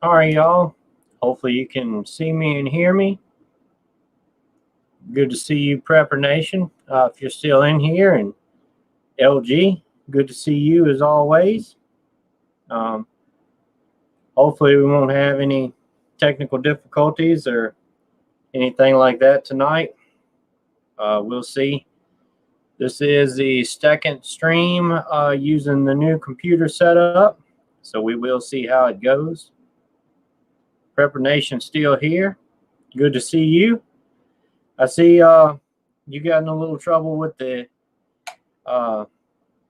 All right, y'all. Hopefully you can see me and hear me. Good to see you, Prepper Nation. If you're still in here, and LG, good to see you as always. Um, Hopefully we won't have any technical difficulties or anything like that tonight. We'll see. This is the second stream using the new computer setup, so we will see how it goes. Prepper Nation still here. Good to see you. I see you got in a little trouble with the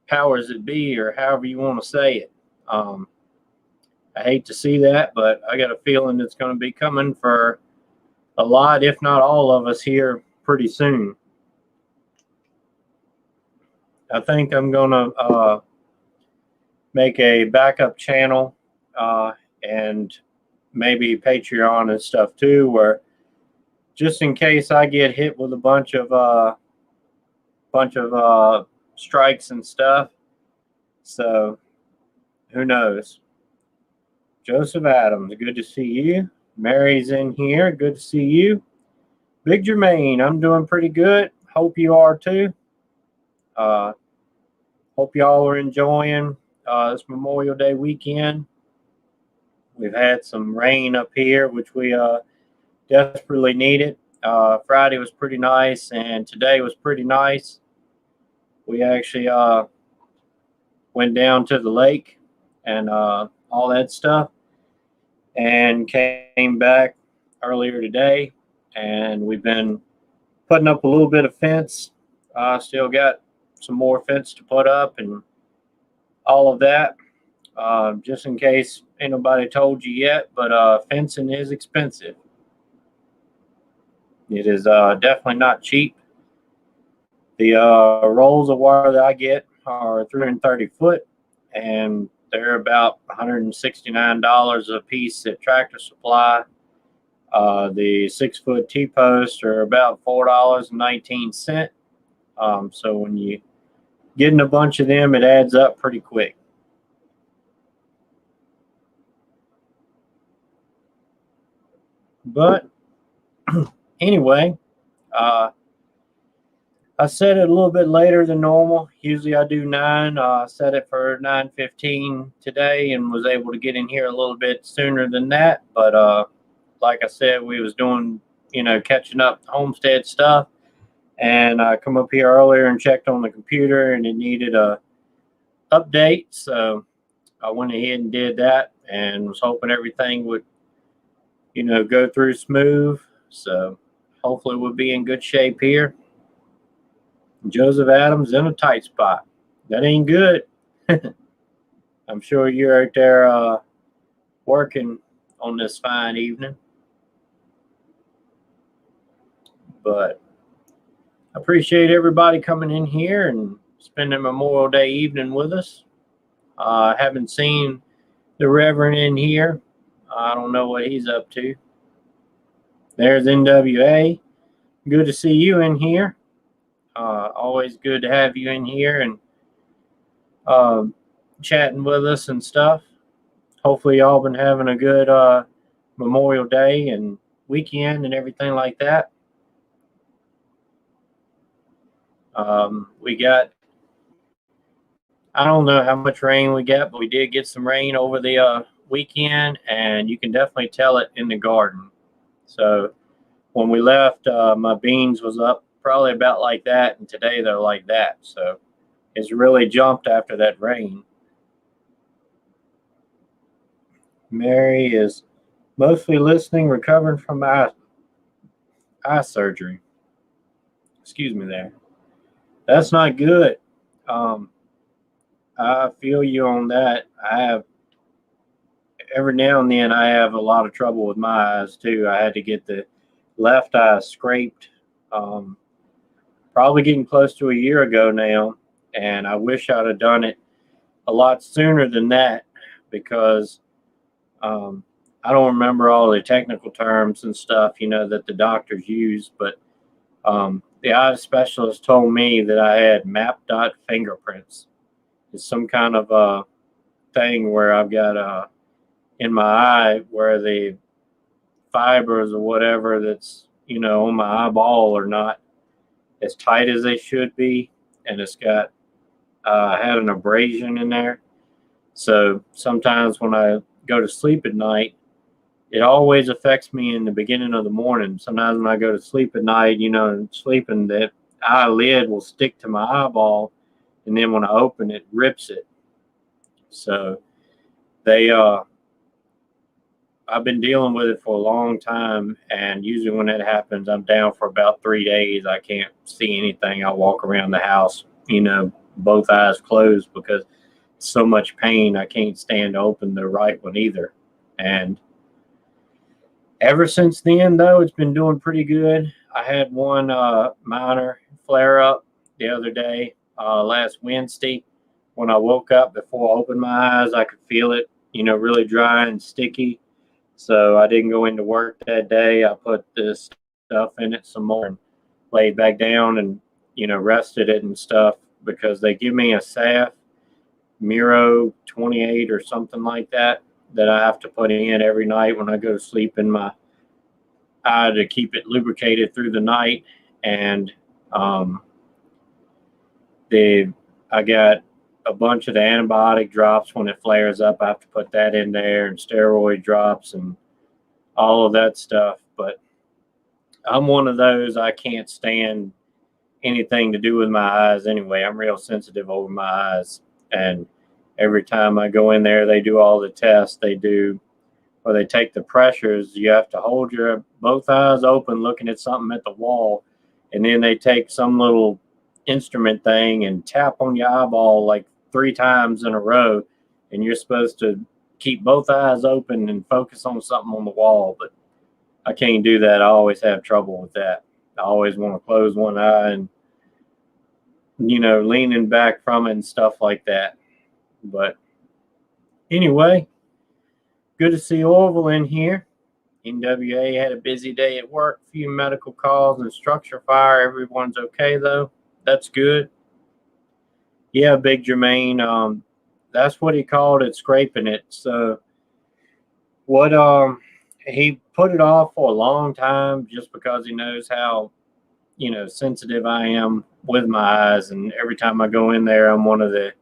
powers that be, or however you want to say it. I hate to see that, but I got a feeling it's going to be coming for a lot, if not all of us here pretty soon. I think I'm going to make a backup channel and maybe Patreon and stuff too, where just in case I get hit with a bunch of strikes and stuff. So who knows? Joseph Adams, good to see you. Mary's in here, good to see you. Big Jermaine, I'm doing pretty good. Hope you are too. Hope y'all are enjoying this Memorial Day weekend. We've had some rain up here, which we desperately needed. Friday was pretty nice, and today was pretty nice. We actually went down to the lake and all that stuff, and came back earlier today, and we've been putting up a little bit of fence. Still got some more fence to put up and all of that, just in case anybody told you yet, but fencing is expensive. It is definitely not cheap. The rolls of wire that I get are 330 foot, and they're about $169 a piece at Tractor Supply. The 6-foot T-posts are about $4.19. So when you getting a bunch of them, it adds up pretty quick. But anyway, I set it a little bit later than normal. Usually I do 9. I set it for 9:15 today and was able to get in here a little bit sooner than that. But like I said, we was doing, catching up homestead stuff. And I come up here earlier and checked on the computer, and it needed a update. So I went ahead and did that, and was hoping everything would, go through smooth. So hopefully we'll be in good shape here. Joseph Adams in a tight spot. That ain't good. I'm sure you're out there working on this fine evening. But I appreciate everybody coming in here and spending Memorial Day evening with us. I haven't seen the Reverend in here. I don't know what he's up to. There's NWA. Good to see you in here. Always good to have you in here and chatting with us and stuff. Hopefully y'all been having a good Memorial Day and weekend and everything like that. We got, I don't know how much rain we got, but we did get some rain over the weekend, and you can definitely tell it in the garden. So when we left, my beans was up probably about like that, and today they're like that. So it's really jumped after that rain. Mary is mostly listening, recovering from eye surgery. Excuse me there. That's not good. I feel you on that. Every now and then I have a lot of trouble with my eyes too. I had to get the left eye scraped probably getting close to a year ago now, and I wish I'd have done it a lot sooner than that, because I don't remember all the technical terms and stuff, that the doctors use, but the eye specialist told me that I had map dot fingerprints. It's some kind of thing where I've got in my eye where the fibers or whatever that's, on my eyeball are not as tight as they should be. And it's got, had an abrasion in there. So sometimes when I go to sleep at night, it always affects me in the beginning of the morning. Sometimes when I go to sleep at night, and sleeping, that eyelid will stick to my eyeball, and then when I open it, rips it. So they, I've been dealing with it for a long time, and usually when that happens, I'm down for about 3 days. I can't see anything. I walk around the house, both eyes closed because so much pain. I can't stand to open the right one either. And ever since then, though, it's been doing pretty good. I had one minor flare up the other day, last Wednesday. When I woke up, before I opened my eyes, I could feel it, really dry and sticky. So I didn't go into work that day. I put this stuff in it some more and laid back down and, rested it and stuff, because they give me a salve, Miro 28 or something like that, that I have to put in every night when I go to sleep in my eye to keep it lubricated through the night. And I got a bunch of the antibiotic drops when it flares up. I have to put that in there, and steroid drops and all of that stuff. But I'm one of those, I can't stand anything to do with my eyes anyway. I'm real sensitive over my eyes. And every time I go in there, they do all the tests they do, or they take the pressures. You have to hold your both eyes open looking at something at the wall, and then they take some little instrument thing and tap on your eyeball like 3 times in a row, and you're supposed to keep both eyes open and focus on something on the wall. But I can't do that. I always have trouble with that. I always want to close one eye and, leaning back from it and stuff like that. But anyway, good to see Orville in here. NWA had a busy day at work, a few medical calls and structure fire. Everyone's okay, though. That's good. Yeah, Big Jermaine, that's what he called it, scraping it. So what he put it off for a long time just because he knows how, sensitive I am with my eyes. And every time I go in there, I'm one of the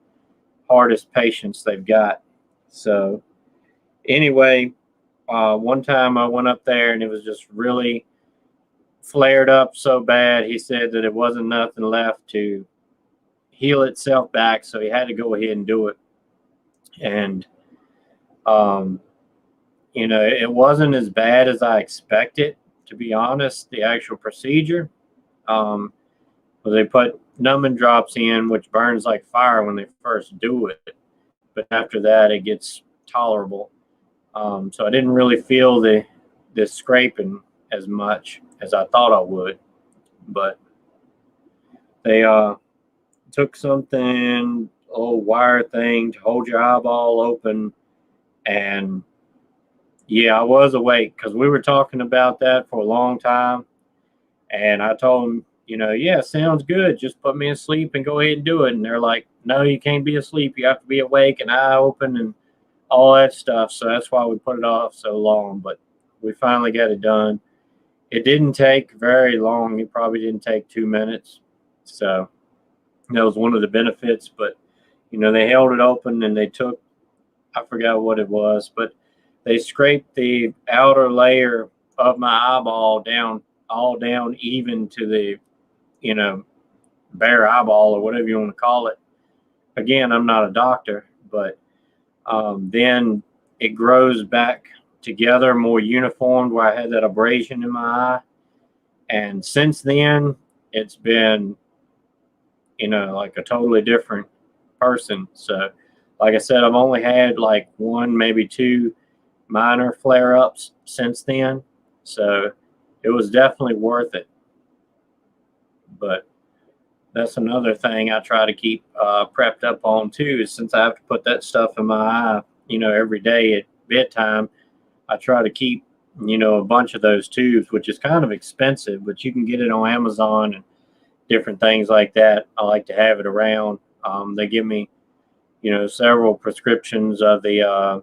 hardest patients they've got. So anyway, one time I went up there and it was just really flared up so bad. He said that it wasn't nothing left to heal itself back, so he had to go ahead and do it. And it wasn't as bad as I expected, to be honest. The actual procedure, well, they put numbing drops in, which burns like fire when they first do it, but after that it gets tolerable. So I didn't really feel the scraping as much as I thought I would. But they took something, a little wire thing to hold your eyeball open. And yeah, I was awake because we were talking about that for a long time. And I told them, yeah, sounds good. Just put me asleep and go ahead and do it. And they're like, no, you can't be asleep. You have to be awake and eye open and all that stuff. So that's why we put it off so long. But we finally got it done. It didn't take very long. It probably didn't take 2 minutes. So that was one of the benefits. But, they held it open and they took, I forgot what it was, but they scraped the outer layer of my eyeball down, all down even to the, bare eyeball or whatever you want to call it. Again, I'm not a doctor, but then it grows back together more uniform where I had that abrasion in my eye. And since then, it's been, like a totally different person. So, like I said, I've only had like 1, maybe 2 minor flare-ups since then. So it was definitely worth it. But that's another thing I try to keep prepped up on too, is since I have to put that stuff in my eye, every day at bedtime, I try to keep, a bunch of those tubes, which is kind of expensive, but you can get it on Amazon and different things like that. I like to have it around. They give me, several prescriptions of the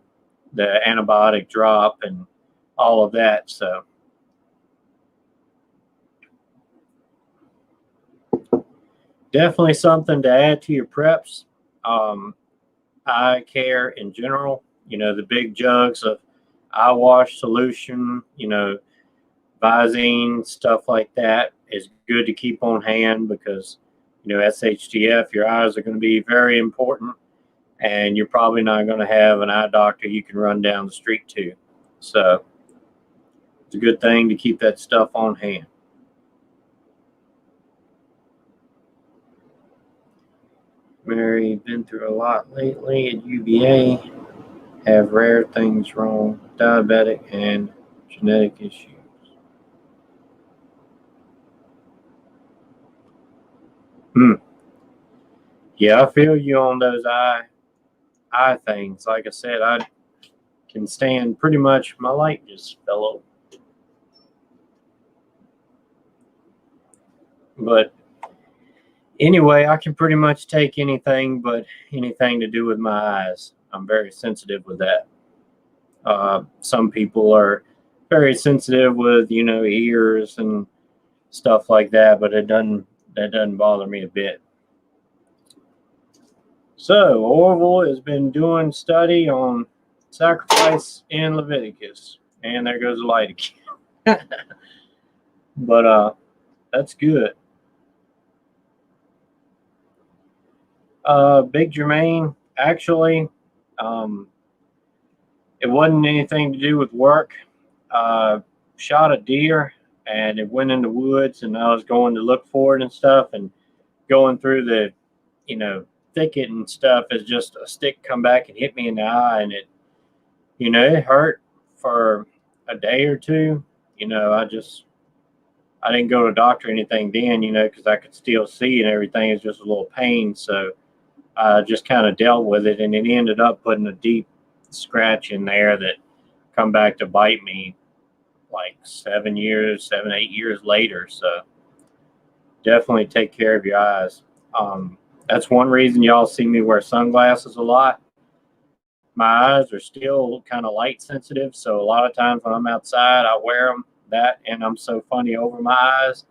the antibiotic drop and all of that. So definitely something to add to your preps. Eye care in general, the big jugs of eye wash solution, Visine, stuff like that is good to keep on hand because, SHTF, your eyes are going to be very important, and you're probably not going to have an eye doctor you can run down the street to. So it's a good thing to keep that stuff on hand. Mary, been through a lot lately at UVA. Have rare things wrong, diabetic and genetic issues. Yeah, I feel you on those eye things. Like I said, I can stand pretty much. My light just fell over. But anyway, I can pretty much take anything, but anything to do with my eyes. I'm very sensitive with that. Some people are very sensitive with ears and stuff like that, but that doesn't bother me a bit. So Orville has been doing study on sacrifice in Leviticus, and there goes the light again. But that's good. Big Germain, actually, it wasn't anything to do with work. Shot a deer, and it went in the woods, and I was going to look for it and stuff, and going through the, thicket and stuff, as just a stick come back and hit me in the eye, and it hurt for a day or two. I didn't go to the doctor or anything then, because I could still see and everything. It's just a little pain. So I just kind of dealt with it, and it ended up putting a deep scratch in there that come back to bite me like 7, 8 years later. So definitely take care of your eyes. That's one reason y'all see me wear sunglasses a lot. My eyes are still kind of light sensitive, so a lot of times when I'm outside, I wear them. And I'm so funny over my eyes.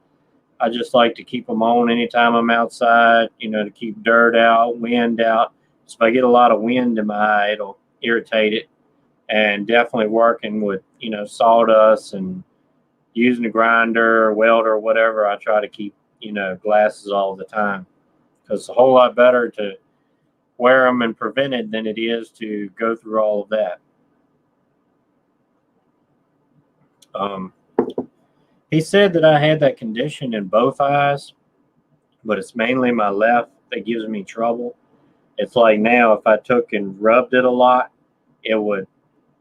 I just like to keep them on anytime I'm outside, to keep dirt out, wind out. So if I get a lot of wind in my eye, it'll irritate it. And definitely working with, sawdust and using a grinder or welder or whatever, I try to keep, glasses all the time. Because it's a whole lot better to wear them and prevent it than it is to go through all of that. He said that I had that condition in both eyes, but it's mainly my left that gives me trouble. It's like now if I took and rubbed it a lot, it would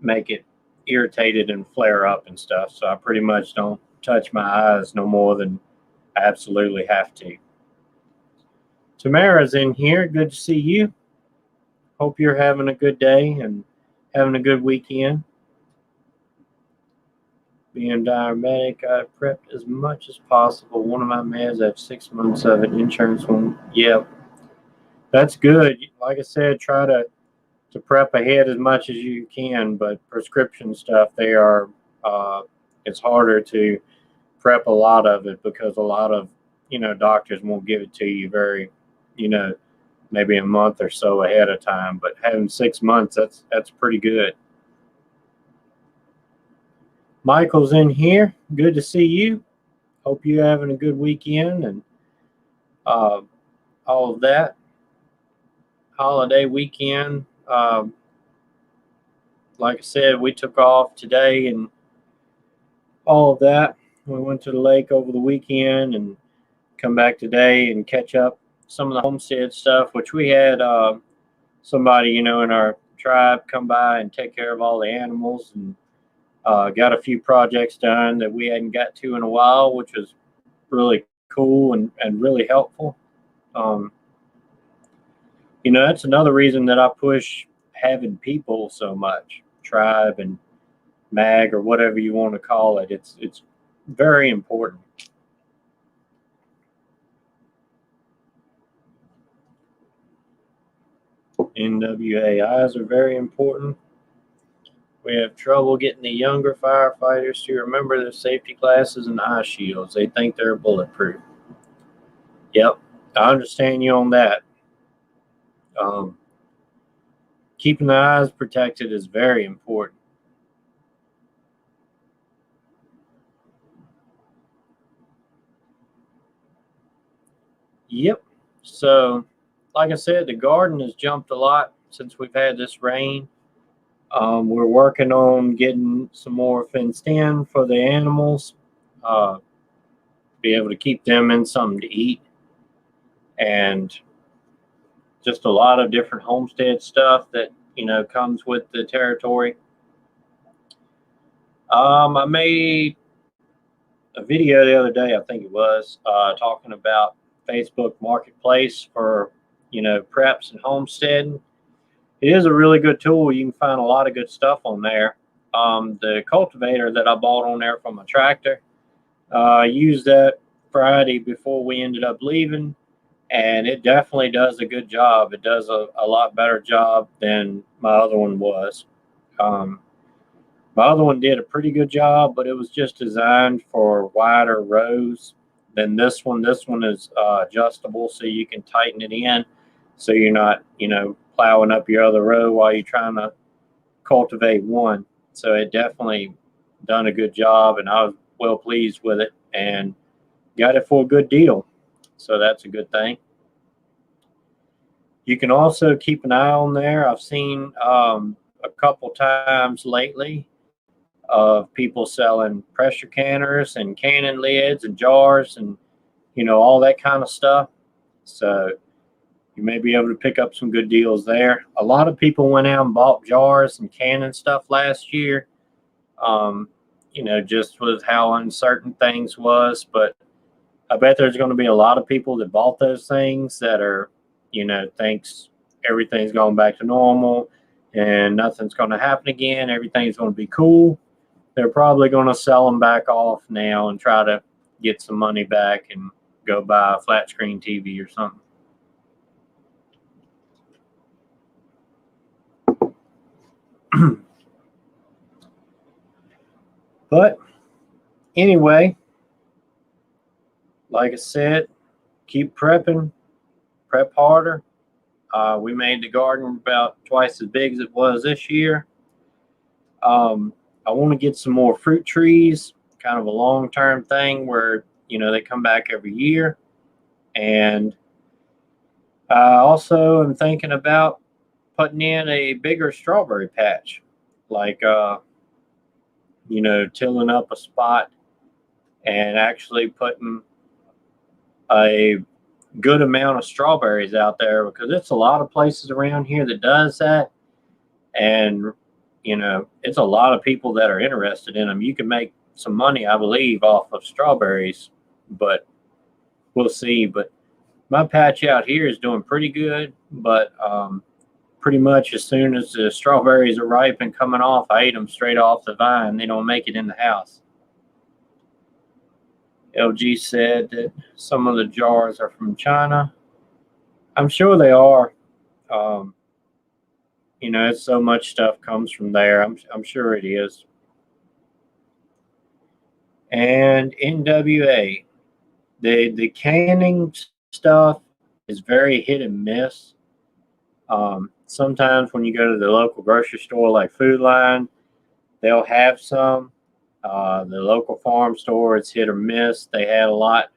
make it irritated and flare up and stuff. So I pretty much don't touch my eyes no more than I absolutely have to. Tamara's in here. Good to see you. Hope you're having a good day and having a good weekend. Being diabetic, I prepped as much as possible. One of my meds, I have 6 months of it. Insurance one, yep. That's good. Like I said, try to prep ahead as much as you can, but prescription stuff, it's harder to prep a lot of it because a lot of, doctors won't give it to you very, maybe a month or so ahead of time, but having 6 months, that's pretty good. Michael's in here. Good to see you. Hope you're having a good weekend and all of that. Holiday weekend. Like I said, we took off today and all of that. We went to the lake over the weekend and come back today and catch up some of the homestead stuff, which we had somebody, in our tribe come by and take care of all the animals and got a few projects done that we hadn't got to in a while, which was really cool and really helpful. That's another reason that I push having people so much, tribe and mag or whatever you want to call it. It's very important. NWA eyes are very important. We have trouble getting the younger firefighters to remember their safety glasses and eye shields. They think they're bulletproof. Yep, I understand you on that. Um, Keeping the eyes protected is very important. Yep. So, like I said, the garden has jumped a lot since we've had this rain. We're working on getting some more fenced in for the animals, uh, be able to keep them in something to eat, and just a lot of different homestead stuff that comes with the territory. I made a video the other day, I think it was, talking about Facebook Marketplace for preps and homesteading. It is a really good tool. You can find a lot of good stuff on there. The cultivator that I bought on there from a tractor, I used that Friday before we ended up leaving, and it definitely does a good job. It does a lot better job than my other one was. Um, my other one did a pretty good job, but it was just designed for wider rows than this one. This one is adjustable, so you can tighten it in, so you're not, plowing up your other row while you're trying to cultivate one. So it definitely done a good job, and I was well pleased with it and got it for a good deal. So that's a good thing. You can also keep an eye on there. I've seen a couple times lately of people selling pressure canners and canning lids and jars and all that kind of stuff. So you may be able to pick up some good deals there. A lot of people went out and bought jars and canning stuff last year. Um, just with how uncertain things was, but I bet there's going to be a lot of people that bought those things that are, thinks everything's going back to normal and nothing's going to happen again. Everything's going to be cool. They're probably going to sell them back off now and try to get some money back and go buy a flat screen TV or something. But anyway, like I said, keep prepping, prep harder. We made the garden about twice as big as it was this year. I want to get some more fruit trees, kind of a long-term thing where, they come back every year. And I also am thinking about putting in a bigger strawberry patch, like, tilling up a spot and actually putting a good amount of strawberries out there, because it's a lot of places around here that does that. And, it's a lot of people that are interested in them. You can make some money, I believe, off of strawberries, but we'll see. But my patch out here is doing pretty good, but pretty much as soon as the strawberries are ripe and coming off, I eat them straight off the vine. They don't make it in the house. LG said that some of the jars are from China. I'm sure they are. So much stuff comes from there. I'm sure it is. And NWA, the canning stuff is very hit and miss. Sometimes when you go to the local grocery store like Food Line, they'll have some. The local farm store, it's hit or miss. They had a lot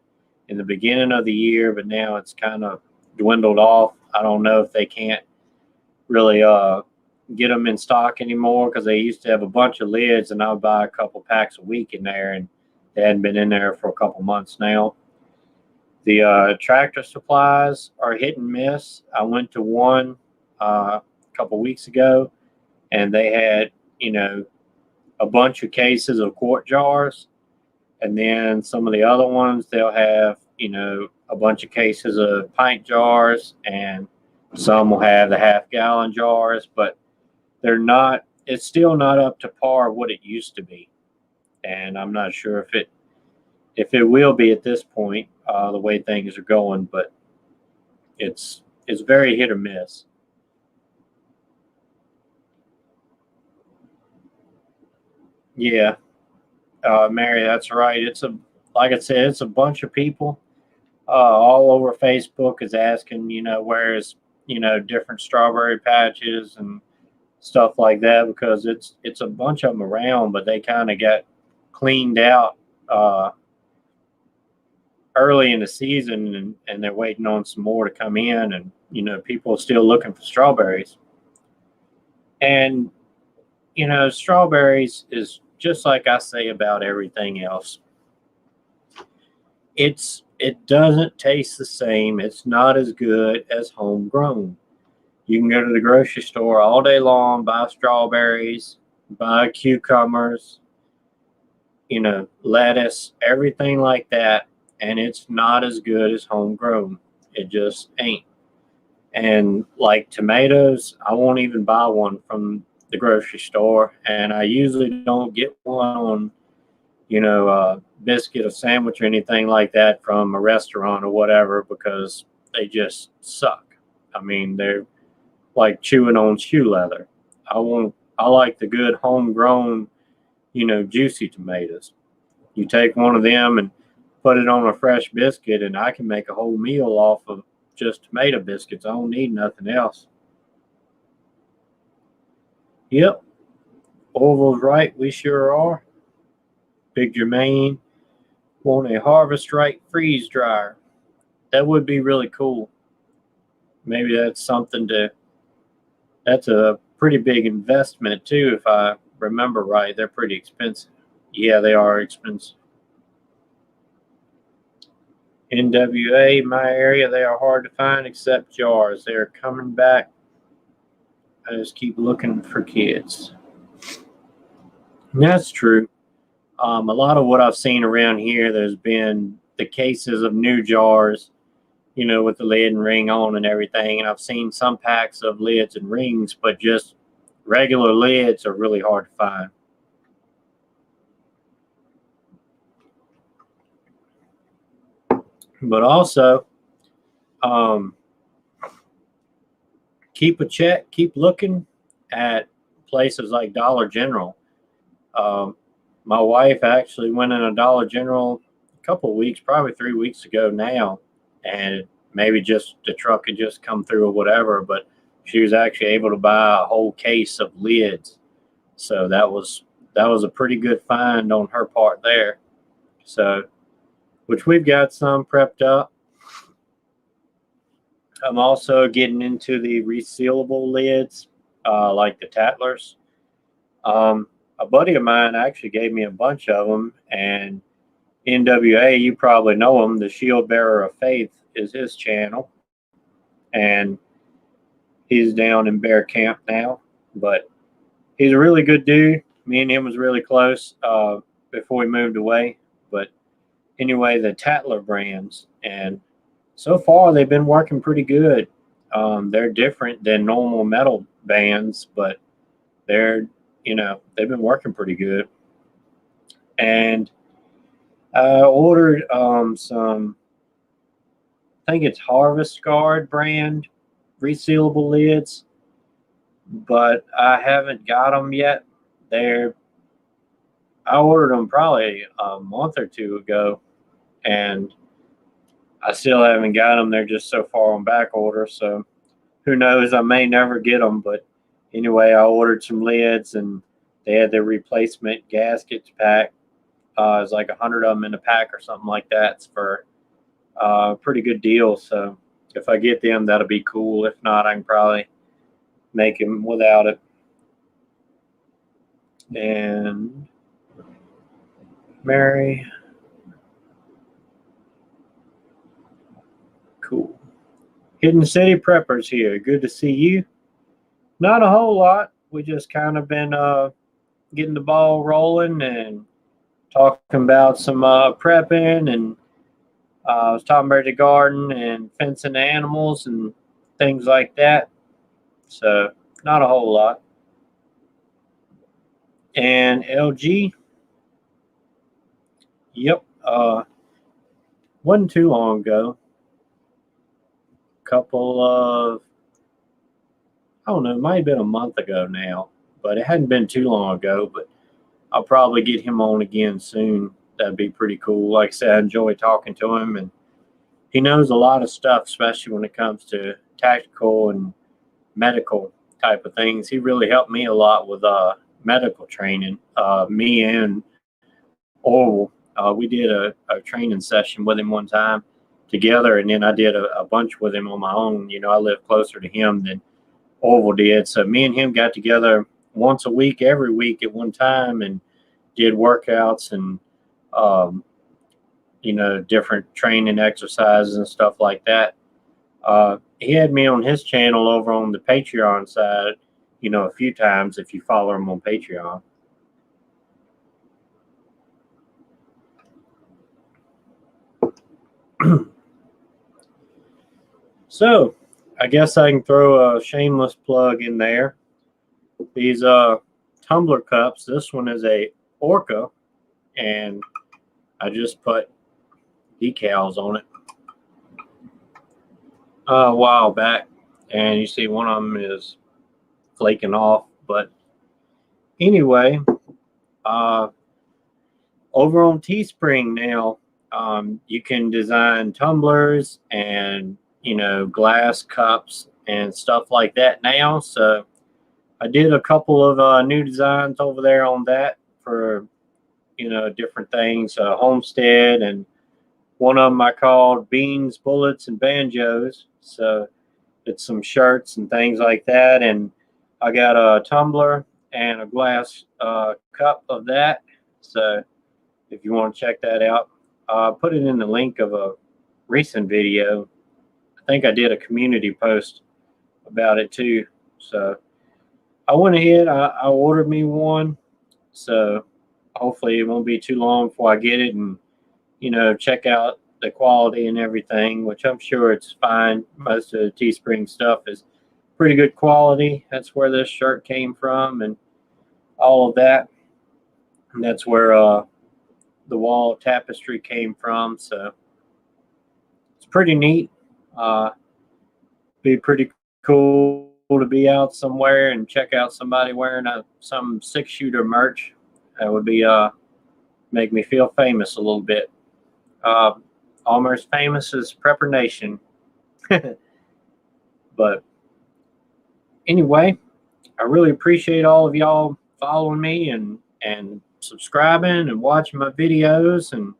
in the beginning of the year, but now it's kind of dwindled off. I don't know if they can't really get them in stock anymore, because they used to have a bunch of lids and I would buy a couple packs a week in there, and they hadn't been in there for a couple months now. The tractor supplies are hit and miss. I went to one a couple weeks ago, and they had, a bunch of cases of quart jars. And then some of the other ones, they'll have, a bunch of cases of pint jars, and some will have the half-gallon jars, but it's still not up to par what it used to be. And I'm not sure if it will be at this point, the way things are going, but it's very hit or miss. Yeah, Mary, that's right. Like I said, it's a bunch of people all over Facebook is asking, where's, different strawberry patches and stuff like that, because it's a bunch of them around, but they kind of got cleaned out uh, early in the season, and they're waiting on some more to come in, and people are still looking for strawberries. And strawberries is just like I say about everything else. It doesn't taste the same. It's not as good as homegrown. You can go to the grocery store all day long, buy strawberries, buy cucumbers, lettuce, everything like that, and it's not as good as homegrown. It just ain't. And like tomatoes, I won't even buy one from the grocery store, and I usually don't get one on, biscuit or sandwich or anything like that from a restaurant or whatever, because they just suck. I mean, they're like chewing on shoe leather. I like the good homegrown, juicy tomatoes. You take one of them and put it on a fresh biscuit, and I can make a whole meal off of just tomato biscuits. I don't need nothing else. Yep, Orville's right. We sure are. Big Jermaine want a Harvest Right freeze dryer. That would be really cool. Maybe that's a pretty big investment too, if I remember right. They're pretty expensive. Yeah, they are expensive. NWA, my area, they are hard to find except jars. They are coming back. I just keep looking for kids. And that's true. A lot of what I've seen around here, there's been the cases of new jars, with the lid and ring on and everything. And I've seen some packs of lids and rings, but just regular lids are really hard to find. But also, keep looking at places like Dollar General. My wife actually went in a Dollar General a couple of weeks, probably 3 weeks ago now, and maybe just the truck had just come through or whatever, but she was actually able to buy a whole case of lids. So that was a pretty good find on her part there. So, which we've got some prepped up. I'm also getting into the resealable lids, like the Tattlers. A buddy of mine actually gave me a bunch of them, and NWA, you probably know him. The Shield Bearer of Faith is his channel, and he's down in Bear Camp now. But he's a really good dude. Me and him was really close before we moved away. But anyway, the Tattler brands, and so far they've been working pretty good. They're different than normal metal bands, but they've been working pretty good. And I ordered some, I think it's Harvest Guard brand resealable lids, but I haven't got them yet. I ordered them probably a month or two ago, and I still haven't got them. They're just so far on back order, so who knows? I may never get them. But anyway, I ordered some lids, and they had their replacement gaskets pack. It's like 100 of them in a pack or something like that. It's for a pretty good deal. So if I get them, that'll be cool. If not, I can probably make them without it. And Mary, cool. Hidden City Preppers here. Good to see you. Not a whole lot. We just kind of been getting the ball rolling and talking about some prepping, and I was talking about the garden and fencing the animals and things like that. So not a whole lot. And LG, yep, wasn't too long ago. Couple of, I don't know, it might have been a month ago now, but it hadn't been too long ago. But I'll probably get him on again soon. That'd be pretty cool. Like I said, I enjoy talking to him, and he knows a lot of stuff, especially when it comes to tactical and medical type of things. He really helped me a lot with medical training. Me and Orville, we did a training session with him one time together, and then I did a bunch with him on my own. You know, I live closer to him than Orville did, so me and him got together once a week, every week at one time, and did workouts and you know, different training exercises and stuff like that. He had me on his channel over on the Patreon side, you know, a few times if you follow him on Patreon. So I guess I can throw a shameless plug in there. These Tumbler Cups, this one is a Orca, and I just put decals on it a while back, and you see one of them is flaking off. But anyway, over on Teespring now, you can design tumblers and, you know, glass cups and stuff like that now. So I did a couple of new designs over there on that for, you know, different things, homestead, and one of them I called Beans, Bullets, and Banjos. So it's some shirts and things like that. And I got a tumbler and a glass cup of that. So if you want to check that out, put it in the link of a recent video. I think I did a community post about it too. So I went ahead, I ordered me one. So hopefully it won't be too long before I get it and, you know, check out the quality and everything, which I'm sure it's fine. Most of the Teespring stuff is pretty good quality. That's where this shirt came from and all of that. And that's where the wall tapestry came from. So it's pretty neat. Be pretty cool to be out somewhere and check out somebody wearing some 6-shooter merch. That would be make me feel famous a little bit. Almost famous as Prepper Nation. But anyway, I really appreciate all of y'all following me and subscribing and watching my videos and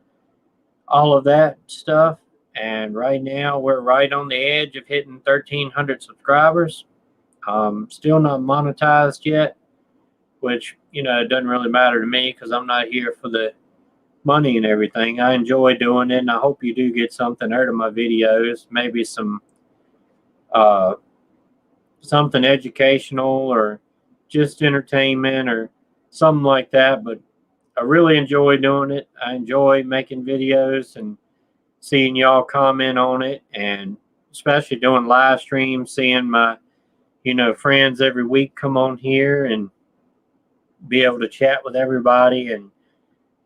all of that stuff. And right now we're right on the edge of hitting 1,300 subscribers. Still not monetized yet, which, you know, it doesn't really matter to me because I'm not here for the money and everything. I enjoy doing it, and I hope you do get something out of my videos. Maybe some something educational or just entertainment or something like that. But I really enjoy doing it. I enjoy making videos and seeing y'all comment on it, and especially doing live streams, seeing my, you know, friends every week come on here and be able to chat with everybody and,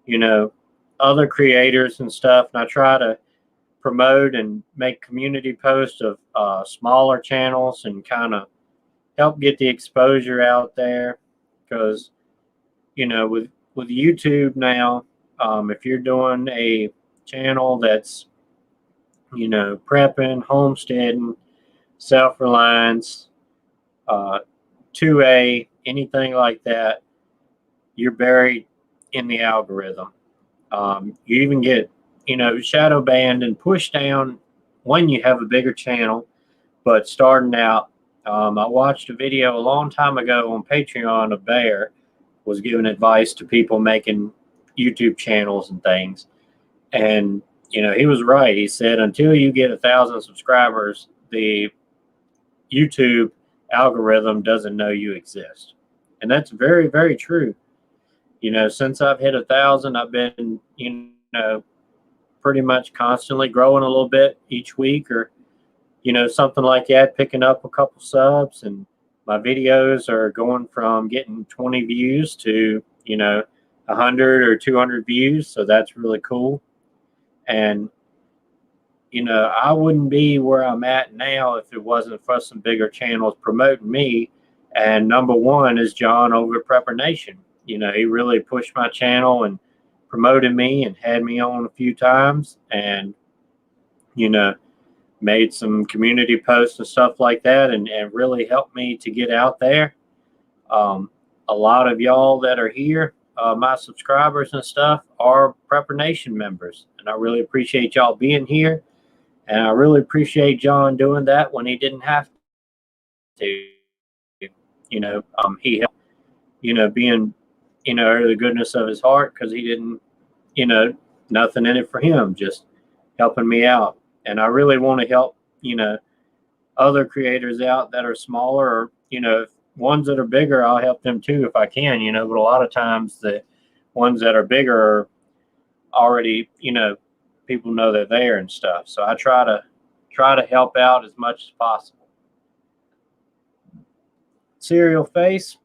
you know, other creators and stuff. And I try to promote and make community posts of smaller channels and kind of help get the exposure out there, because, you know, with YouTube now, if you're doing a channel that's, you know, prepping, homesteading, self-reliance, 2A, anything like that, you're buried in the algorithm. You even get, you know, shadow banned and pushed down when you have a bigger channel. But starting out, I watched a video a long time ago on Patreon. A bear was giving advice to people making YouTube channels and things. And, you know, he was right. He said, until you get 1,000 subscribers, the YouTube algorithm doesn't know you exist. And that's very, very true. You know, since I've hit 1,000, I've been, you know, pretty much constantly growing a little bit each week, or, you know, something like that, picking up a couple subs, and my videos are going from getting 20 views to, you know, 100 or 200 views. So that's really cool. And, you know, I wouldn't be where I'm at now if it wasn't for some bigger channels promoting me. And number one is John over at Prepper Nation. You know, he really pushed my channel and promoted me and had me on a few times, and, you know, made some community posts and stuff like that, and really helped me to get out there. A lot of y'all that are here, my subscribers and stuff, are Prepper Nation members, and I really appreciate y'all being here. And I really appreciate John doing that when he didn't have to. He helped, being, out of the goodness of his heart, because he didn't, you know, nothing in it for him, just helping me out. And I really want to help, other creators out that are smaller, or, ones that are bigger, I'll help them too if I can, but a lot of times the ones that are bigger are already, people know they're there and stuff. So I try to help out as much as possible. Serial Face,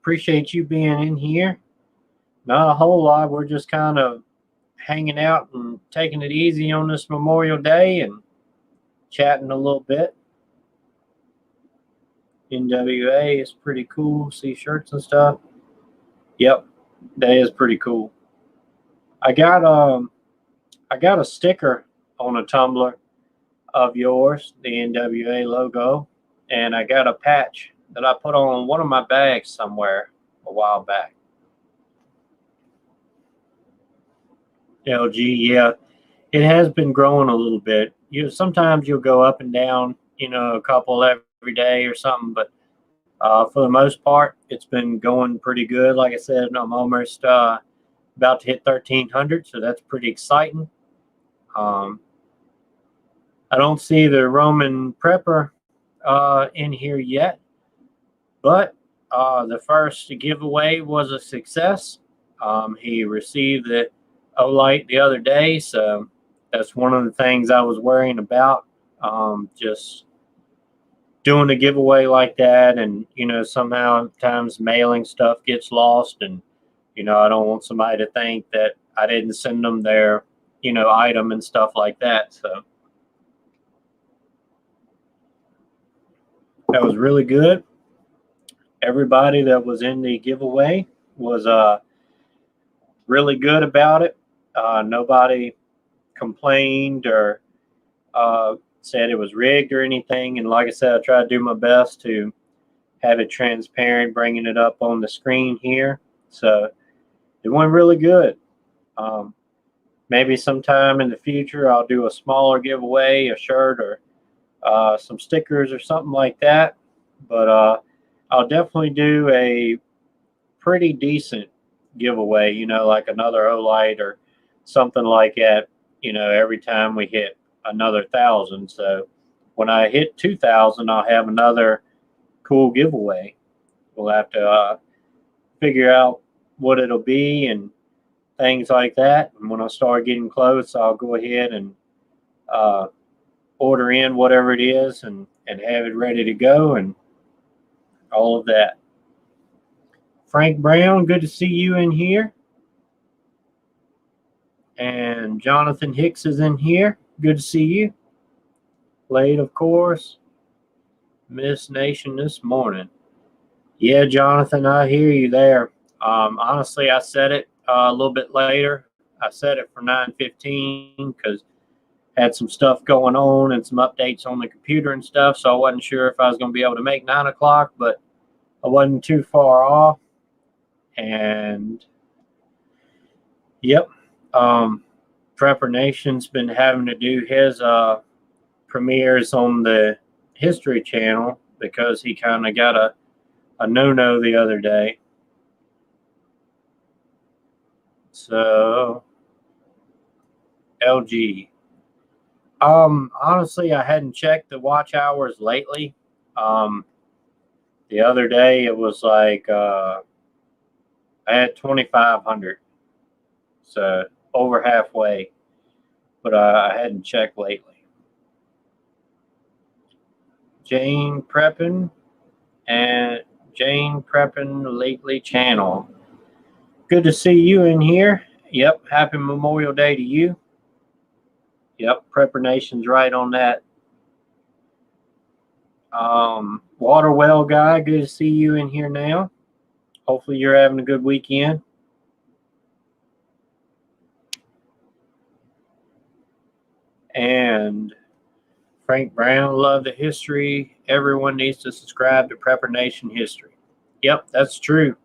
appreciate you being in here. Not a whole lot. We're just kind of hanging out and taking it easy on this Memorial Day and chatting a little bit. NWA is pretty cool. See shirts and stuff. Yep, that is pretty cool. I got a sticker on a tumbler of yours, the NWA logo, and I got a patch that I put on one of my bags somewhere a while back. LG, yeah, it has been growing a little bit. Sometimes you'll go up and down, a couple every day or something, but for the most part, it's been going pretty good. Like I said, I'm almost about to hit 1,300, so that's pretty exciting. I don't see the Roman Prepper in here yet, but the first giveaway was a success. He received the Olight the other day, so that's one of the things I was worrying about. Just doing a giveaway like that, and sometimes mailing stuff gets lost, and I don't want somebody to think that I didn't send them their item and stuff like that. So that was really good. Everybody that was in the giveaway was really good about it. Nobody complained or said it was rigged or anything. And like I said, I tried to do my best to have it transparent, bringing it up on the screen here. So it went really good. Maybe sometime in the future, I'll do a smaller giveaway, a shirt or some stickers or something like that. But I'll definitely do a pretty decent giveaway, like another Olight or something like that, every time we hit another 1,000. So when I hit 2,000, I'll have another cool giveaway. We'll have to figure out what it'll be and things like that. And when I start getting close, I'll go ahead and order in whatever it is and have it ready to go and all of that. Frank Brown, good to see you in here. And Jonathan Hicks is in here. Good to see you. Late, of course. Miss Nation this morning. Yeah, Jonathan, I hear you there. Honestly, I set it a little bit later. I set it for 9:15 because I had some stuff going on and some updates on the computer and stuff, so I wasn't sure if I was going to be able to make 9 o'clock, but I wasn't too far off. And yep, Prepper Nation's been having to do his premieres on the History Channel because he kind of got a no-no the other day. So LG. Honestly, I hadn't checked the watch hours lately. The other day it was like I had 2,500, so over halfway, but I hadn't checked lately. Jane Preppin Lately channel. Good to see you in here. Yep, happy Memorial Day to you. Yep, Prepper Nation's right on that. Water Well Guy, good to see you in here now. hopefully you're having a good weekend. And Frank Brown, love the history. Everyone needs to subscribe to Prepper Nation History. Yep, that's true.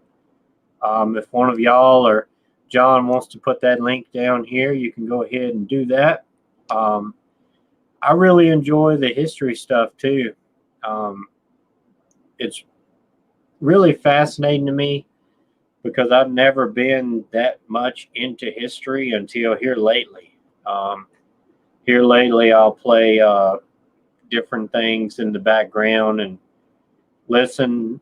If one of y'all or John wants to put that link down here, you can go ahead and do that. I really enjoy the history stuff too. It's really fascinating to me because I've never been that much into history until here lately. I'll play different things in the background and listen.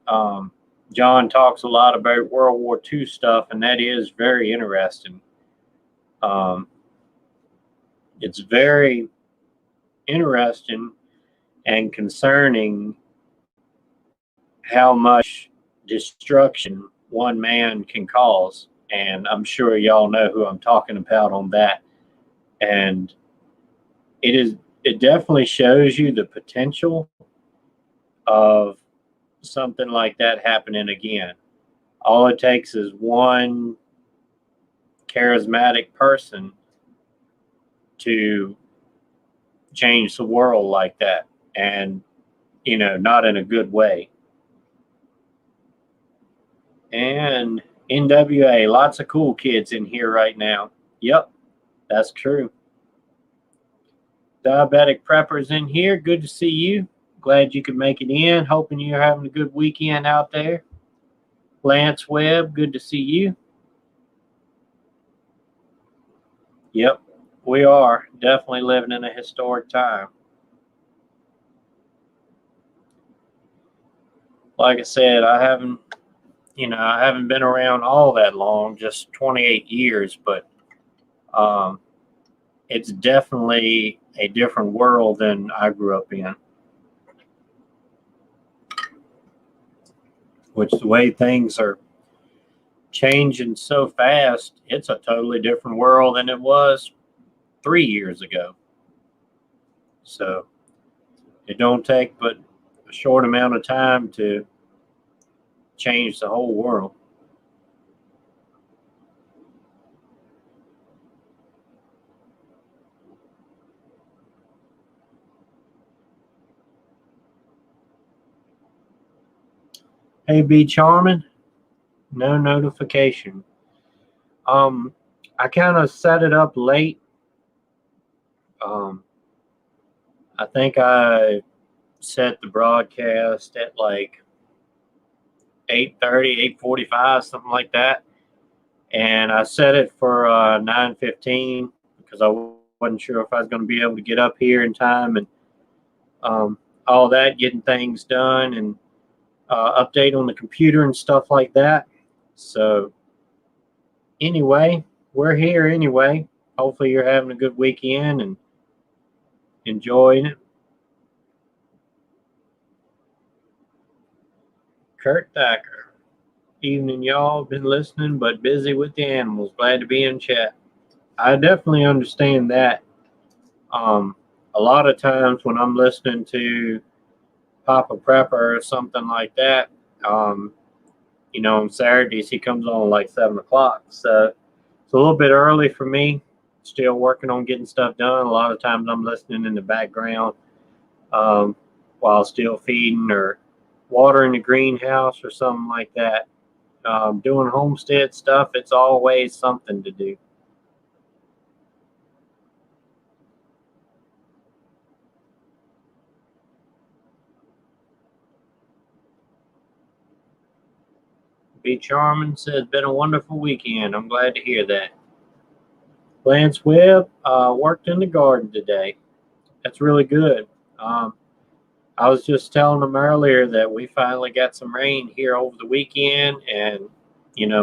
John talks a lot about World War II stuff, and that is very interesting. It's very interesting and concerning how much destruction one man can cause. And I'm sure y'all know who I'm talking about on that. And it definitely shows you the potential of something like that happening again. All it takes is one charismatic person to change the world like that, and not in a good way. And NWA, lots of cool kids in here right now. Yep, that's true. Diabetic Preppers in here, good to see you. Glad you could make it in. Hoping you're having a good weekend out there. Lance Webb, good to see you. Yep, we are definitely living in a historic time. Like I said, I haven't been around all that long, just 28 years, but it's definitely a different world than I grew up in. Which, the way things are changing so fast, it's a totally different world than it was 3 years ago. So it don't take but a short amount of time to change the whole world. Hey, B Charmin, no notification. I kind of set it up late. I think I set the broadcast at like 8:30, 8:45, something like that. And I set it for 9:15 because I wasn't sure if I was going to be able to get up here in time and all that, getting things done and update on the computer and stuff like that. So anyway, we're here anyway. Hopefully you're having a good weekend and enjoying it. Kurt Thacker. Evening, y'all. Been listening, but busy with the animals. Glad to be in chat. I definitely understand that. A lot of times when I'm listening to Papa Prepper or something like that, on Saturdays he comes on like 7 o'clock. So it's a little bit early for me. Still working on getting stuff done. A lot of times I'm listening in the background while still feeding or watering the greenhouse or something like that. Doing homestead stuff, it's always something to do. B Charming says, been a wonderful weekend. I'm glad to hear that. Lance Webb worked in the garden today. That's really good. I was just telling them earlier that we finally got some rain here over the weekend, and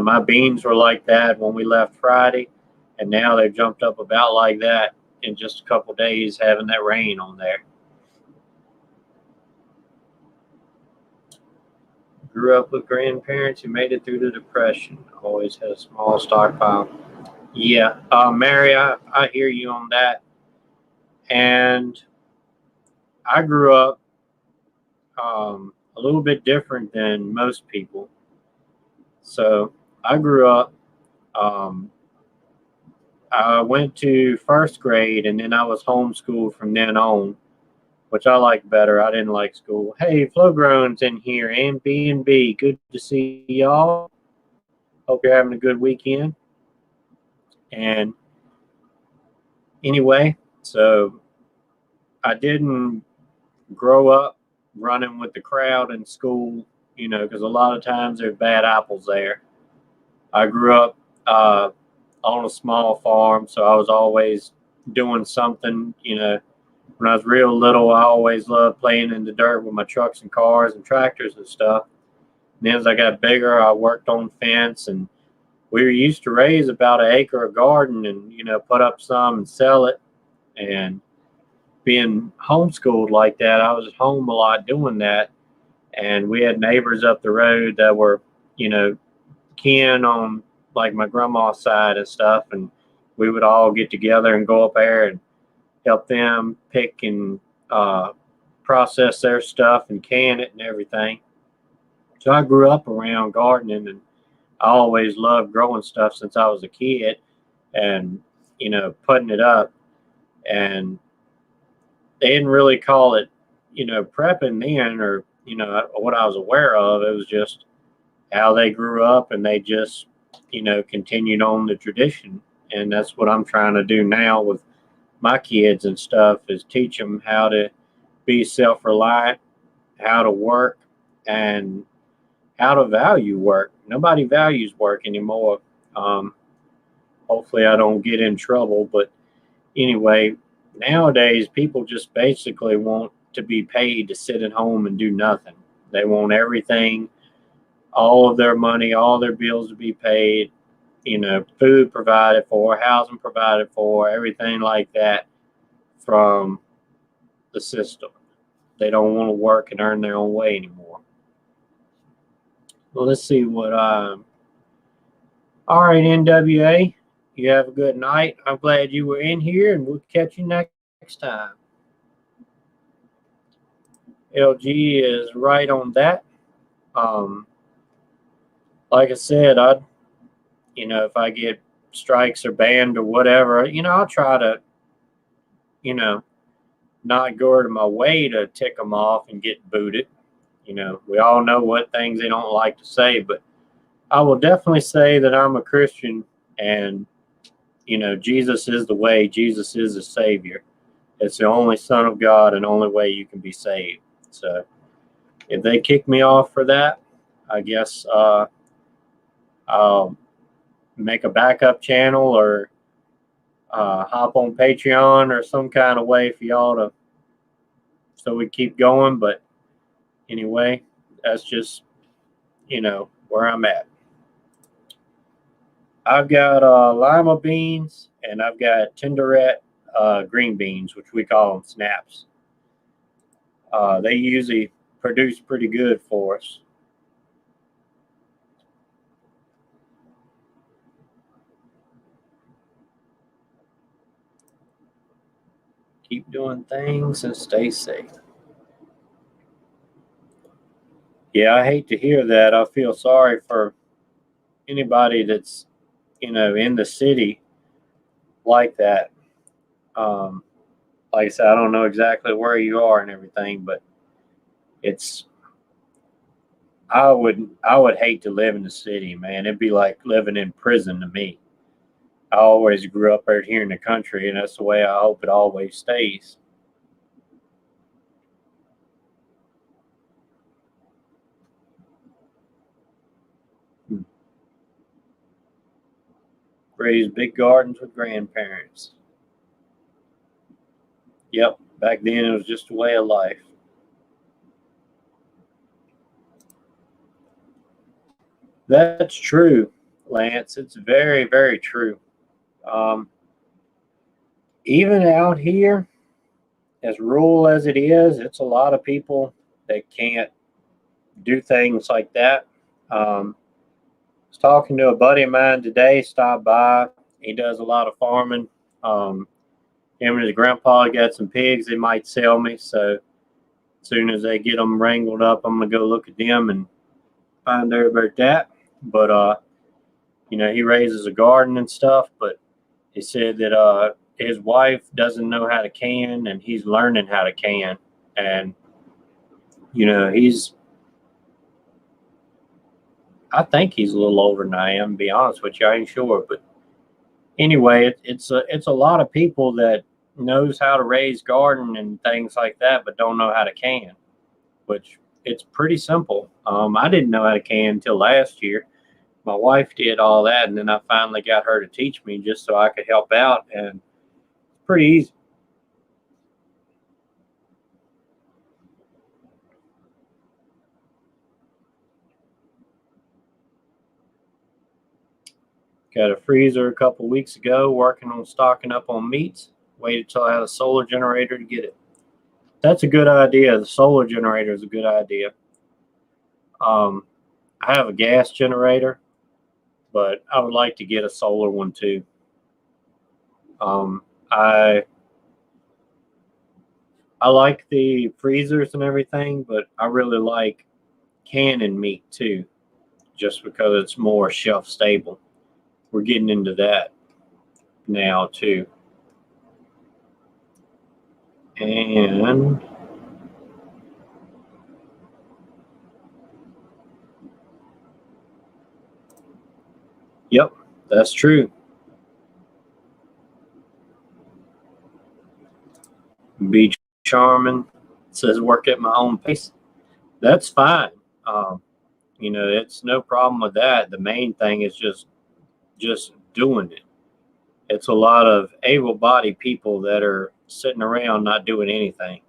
my beans were like that when we left Friday, and now they've jumped up about like that in just a couple days having that rain on there. Grew up with grandparents who made it through the Depression. Always had a small stockpile. Yeah, Mary, I hear you on that. And I grew up a little bit different than most people. So I grew up. I went to first grade, and then I was homeschooled from then on, which I like better. I didn't like school. Hey, Flowgrown's in here, and B&B. Good to see y'all. Hope you're having a good weekend. And anyway, so I didn't grow up running with the crowd in school, because a lot of times there's bad apples there. I grew up on a small farm, so I was always doing something. When I was real little, I always loved playing in the dirt with my trucks and cars and tractors and stuff. And then as I got bigger, I worked on fence, and we used to raise about an acre of garden and, put up some and sell it. And being homeschooled like that, I was at home a lot doing that. And we had neighbors up the road that were, kin on like my grandma's side and stuff. And we would all get together and go up there and help them pick and process their stuff and can it and everything. So I grew up around gardening, and I always loved growing stuff since I was a kid and, putting it up. And they didn't really call it, prepping then, or, what I was aware of. It was just how they grew up, and they just, continued on the tradition. And that's what I'm trying to do now with my kids and stuff, is teach them how to be self-reliant, how to work, and how to value work. Nobody values work anymore. Hopefully I don't get in trouble, but anyway, nowadays people just basically want to be paid to sit at home and do nothing. They want everything, all of their money, all their bills to be paid, food provided for, housing provided for, everything like that from the system. They don't want to work and earn their own way anymore. Well, let's see what all right, NWA, you have a good night. I'm glad you were in here, and we'll catch you next time. LG is right on that. Like I said, if I get strikes or banned or whatever, I'll try to, not go out of my way to tick them off and get booted. We all know what things they don't like to say, but I will definitely say that I'm a Christian, and, Jesus is the way, Jesus is the Savior. It's the only Son of God and only way you can be saved. So if they kick me off for that, I guess I'll make a backup channel, or hop on Patreon or some kind of way for y'all to, so we keep going. But anyway, that's just, where I'm at. I've got lima beans, and I've got tenderette green beans, which we call them snaps. They usually produce pretty good for us. Keep doing things and stay safe. Yeah, I hate to hear that. I feel sorry for anybody that's, in the city like that. Like I said, I don't know exactly where you are and everything, but I would hate to live in the city, man. It'd be like living in prison to me. I always grew up right here in the country, and that's the way I hope it always stays. Raised big gardens with grandparents. Yep, back then it was just a way of life. That's true, Lance. It's very, very true. Um, Even out here, as rural as it is, it's a lot of people that can't do things like that. I was talking to a buddy of mine today, stopped by. He does a lot of farming. Him and his grandpa got some pigs they might sell me. So as soon as they get them wrangled up, I'm going to go look at them and find out about that. But he raises a garden and stuff. But he said that his wife doesn't know how to can, and he's learning how to can. And I think he's a little older than I am, to be honest with you. I ain't sure, but anyway, it's a lot of people that knows how to raise garden and things like that, but don't know how to can, which it's pretty simple. I didn't know how to can until last year. My wife did all that, and then I finally got her to teach me just so I could help out, and it's pretty easy. Got a freezer a couple weeks ago, working on stocking up on meats. Waited till I had a solar generator to get it. That's a good idea. The solar generator is a good idea. I have a gas generator, but I would like to get a solar one too. I like the freezers and everything, but I really like canning meat too, just because it's more shelf stable. We're getting into that now too. And yep, that's true. Be charming. Says work at my own pace. That's fine. It's no problem with that. The main thing is just doing it. It's a lot of able-bodied people that are sitting around not doing anything.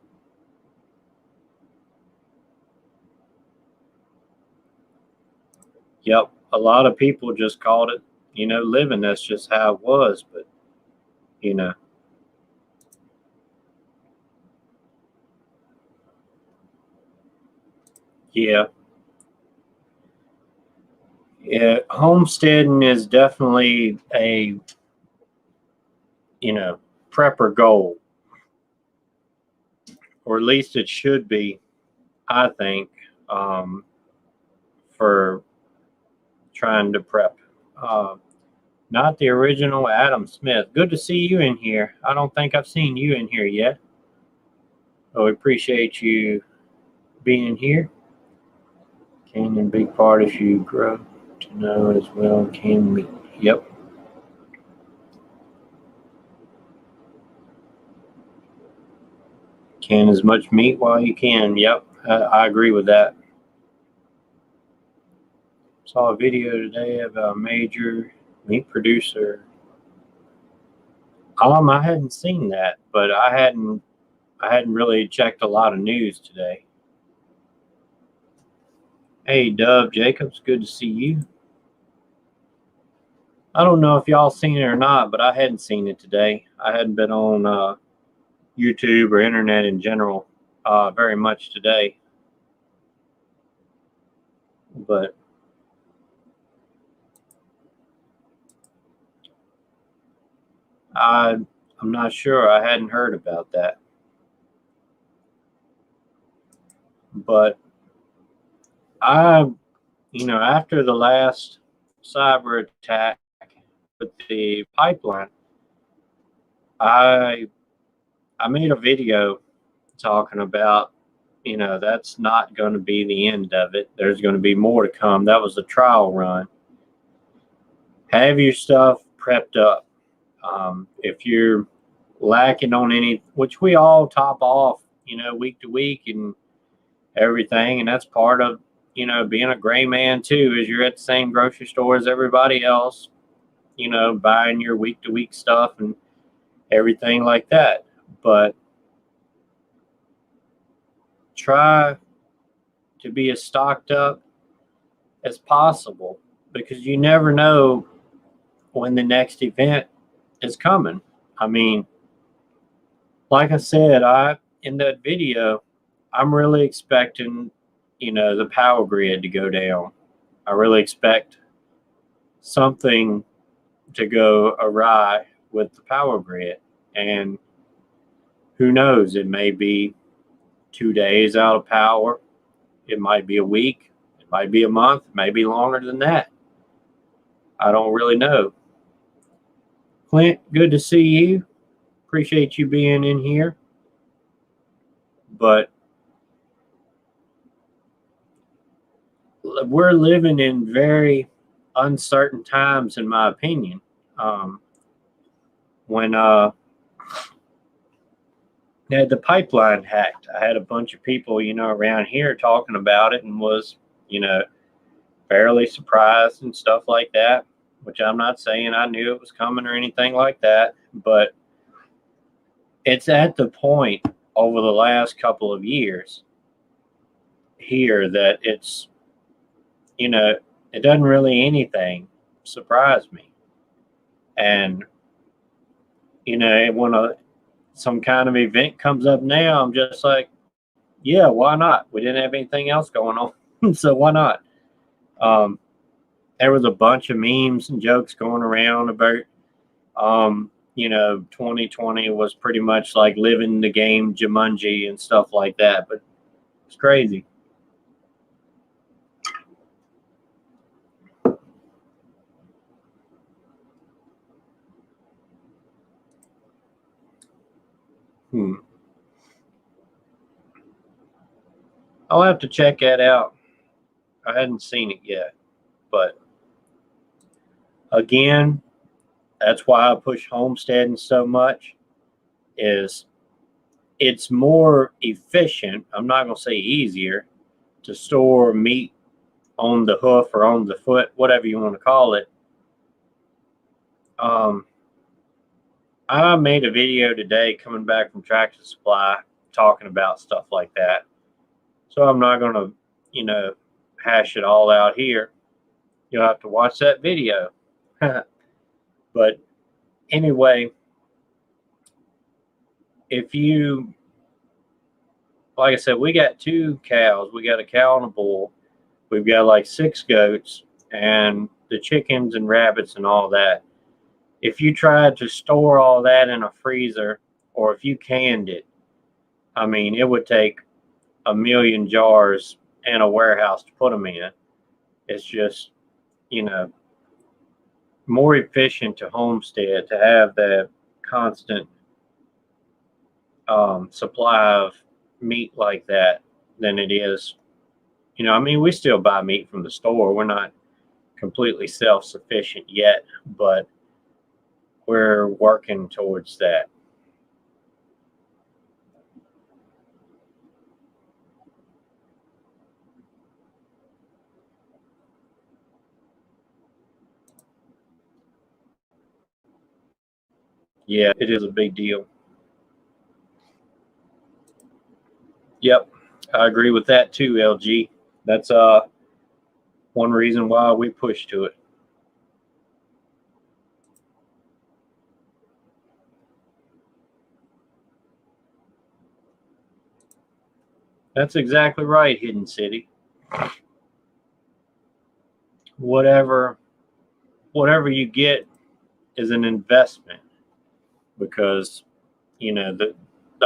Yep, a lot of people just called it, living. That's just how it was. But you know, yeah, yeah. Homesteading is definitely a prepper goal, or at least it should be. I think for trying to prep. Uh, Not the original Adam Smith. Good to see you in here. I don't think I've seen you in here yet. Oh, we appreciate you being here. Canning big part as you grow to know as well. Can meat. Yep. Can as much meat while you can. Yep. I agree with that. Saw a video today about a major meat producer. I hadn't seen that, but I hadn't really checked a lot of news today. Hey, Dub Jacobs, good to see you. I don't know if y'all seen it or not, but I hadn't seen it today. I hadn't been on YouTube or internet in general very much today. But I'm not sure. I hadn't heard about that. But after the last cyber attack with the pipeline, I made a video talking about, that's not going to be the end of it. There's going to be more to come. That was a trial run. Have your stuff prepped up. If you're lacking on any, which we all top off, week to week and everything, and that's part of, being a gray man too, is you're at the same grocery store as everybody else, buying your week to week stuff and everything like that. But try to be as stocked up as possible, because you never know when the next event is coming. I mean, like I said, in that video, I'm really expecting, the power grid to go down. I really expect something to go awry with the power grid. And who knows, it may be 2 days out of power. It might be a week. It might be a month. It may be longer than that. I don't really know. Clint, good to see you. Appreciate you being in here. But we're living in very uncertain times, in my opinion. When they had the pipeline hacked, I had a bunch of people, around here talking about it and was, fairly surprised and stuff like that, which I'm not saying I knew it was coming or anything like that, but it's at the point over the last couple of years here that it's, it doesn't really anything surprise me. And, when some kind of event comes up now, I'm just like, yeah, why not? We didn't have anything else going on, so why not? There was a bunch of memes and jokes going around about, 2020 was pretty much like living the game Jumanji and stuff like that, but it's crazy. I'll have to check that out. I hadn't seen it yet, but again, that's why I push homesteading so much. Is it's more efficient. I'm not going to say easier to store meat on the hoof or on the foot, whatever you want to call it. I made a video today coming back from Tractor Supply talking about stuff like that. So I'm not going to, hash it all out here. You'll have to watch that video. But anyway, if you, like I said, we got 2 cows. We got a cow and a bull. We've got like 6 goats and the chickens and rabbits and all that. If you tried to store all that in a freezer, or if you canned it, I mean, it would take a million jars and a warehouse to put them in. It's just, more efficient to homestead to have that constant supply of meat like that than it is. We still buy meat from the store. We're not completely self-sufficient yet, but we're working towards that. Yeah, it is a big deal. Yep, I agree with that too, LG. That's one reason why we push to it. That's exactly right, Hidden City. Whatever you get is an investment, because the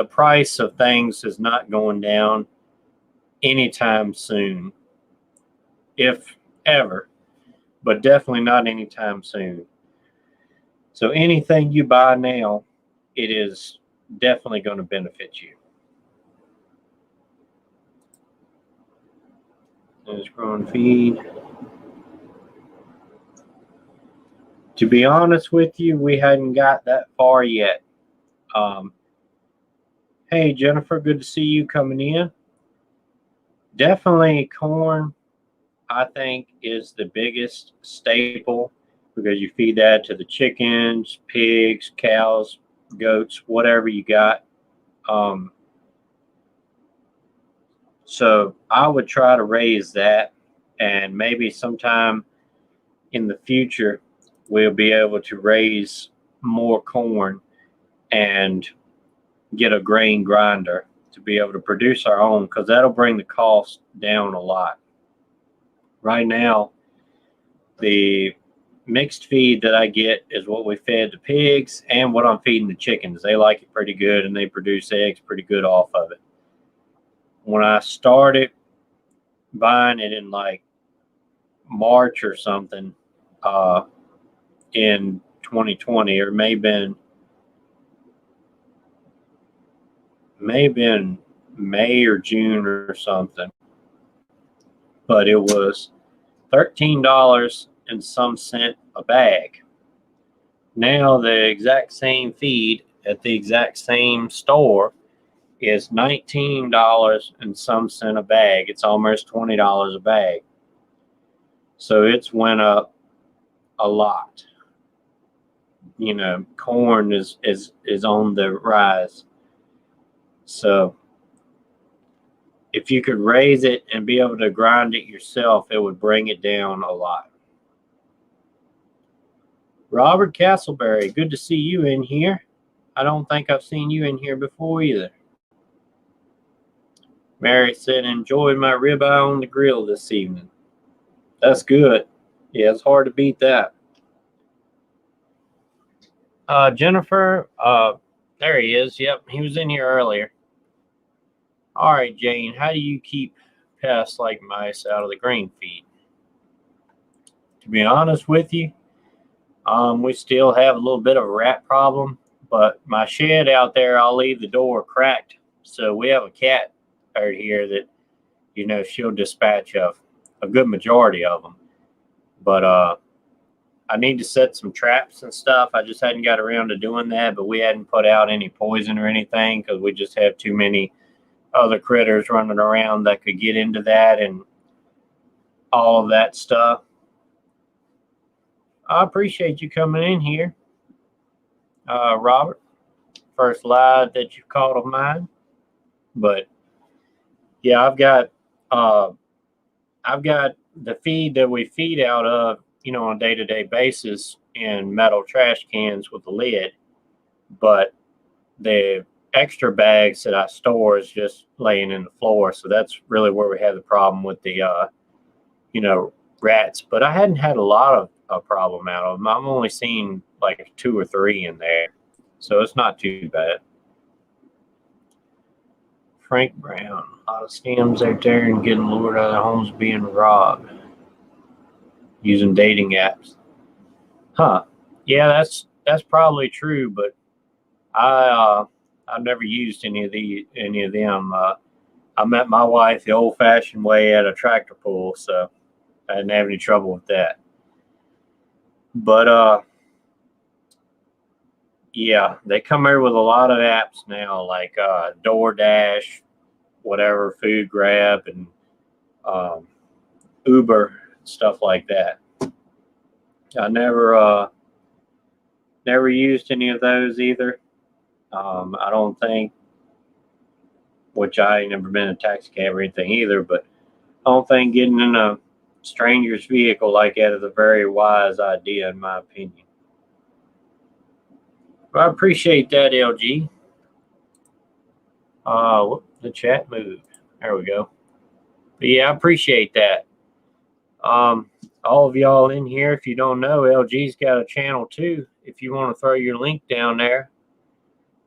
price of things is not going down anytime soon, if ever, but definitely not anytime soon. So anything you buy now, it is definitely going to benefit you. There's growing feed. To be honest with you, we hadn't got that far yet. Hey, Jennifer, good to see you coming in. Definitely corn, I think, is the biggest staple, because you feed that to the chickens, pigs, cows, goats, whatever you got. So I would try to raise that, and maybe sometime in the future we'll be able to raise more corn and get a grain grinder to be able to produce our own, because that'll bring the cost down a lot. Right now, the mixed feed that I get is what we fed the pigs and what I'm feeding the chickens. They like it pretty good, and they produce eggs pretty good off of it. When I started buying it in like March or something, in 2020, or may have been May or June or something. But it was $13 and some cent a bag. Now the exact same feed at the exact same store is $19 and some cent a bag. It's almost $20 a bag. So it's went up a lot. You know, corn is on the rise. So if you could raise it and be able to grind it yourself, it would bring it down a lot. Robert Castleberry, good to see you in here. I don't think I've seen you in here before either. Mary said, enjoyed my ribeye on the grill this evening. That's good. Yeah, it's hard to beat that. Jennifer, there he is. Yep, he was in here earlier. All right, Jane, how do you keep pests like mice out of the grain feed? To be honest with you, we still have a little bit of a rat problem, but my shed out there, I'll leave the door cracked. So we have a cat out here that, you know, she'll dispatch of a good majority of them. But I need to set some traps and stuff. I just hadn't got around to doing that, but we hadn't put out any poison or anything because we just have too many other critters running around that could get into that and all of that stuff. I appreciate you coming in here, Robert. First live that you caught of mine. But yeah, I've got the feed that we feed out of, you know, on a day-to-day basis in metal trash cans with a lid, but the extra bags that I store is just laying in the floor. So that's really where we have the problem with the you know, rats. But I hadn't had a lot of a problem out of them. I'm only seeing like 2 or 3 in there, so it's not too bad. Frank Brown, a lot of scams out there and getting lured out of their homes being robbed using dating apps. Huh? Yeah, that's probably true, but I've never used any of them. I met my wife the old-fashioned way at a tractor pull, so I didn't have any trouble with that. But yeah, they come here with a lot of apps now, like DoorDash, whatever, Food Grab, and Uber, stuff like that. I never used any of those either. I don't think, which I ain't never been in a taxi cab or anything either, but I don't think getting in a stranger's vehicle like that is a very wise idea, in my opinion. But I appreciate that, LG. The chat moved. There we go. But yeah, I appreciate that. All of y'all in here, if you don't know, LG's got a channel too. If you want to throw your link down there,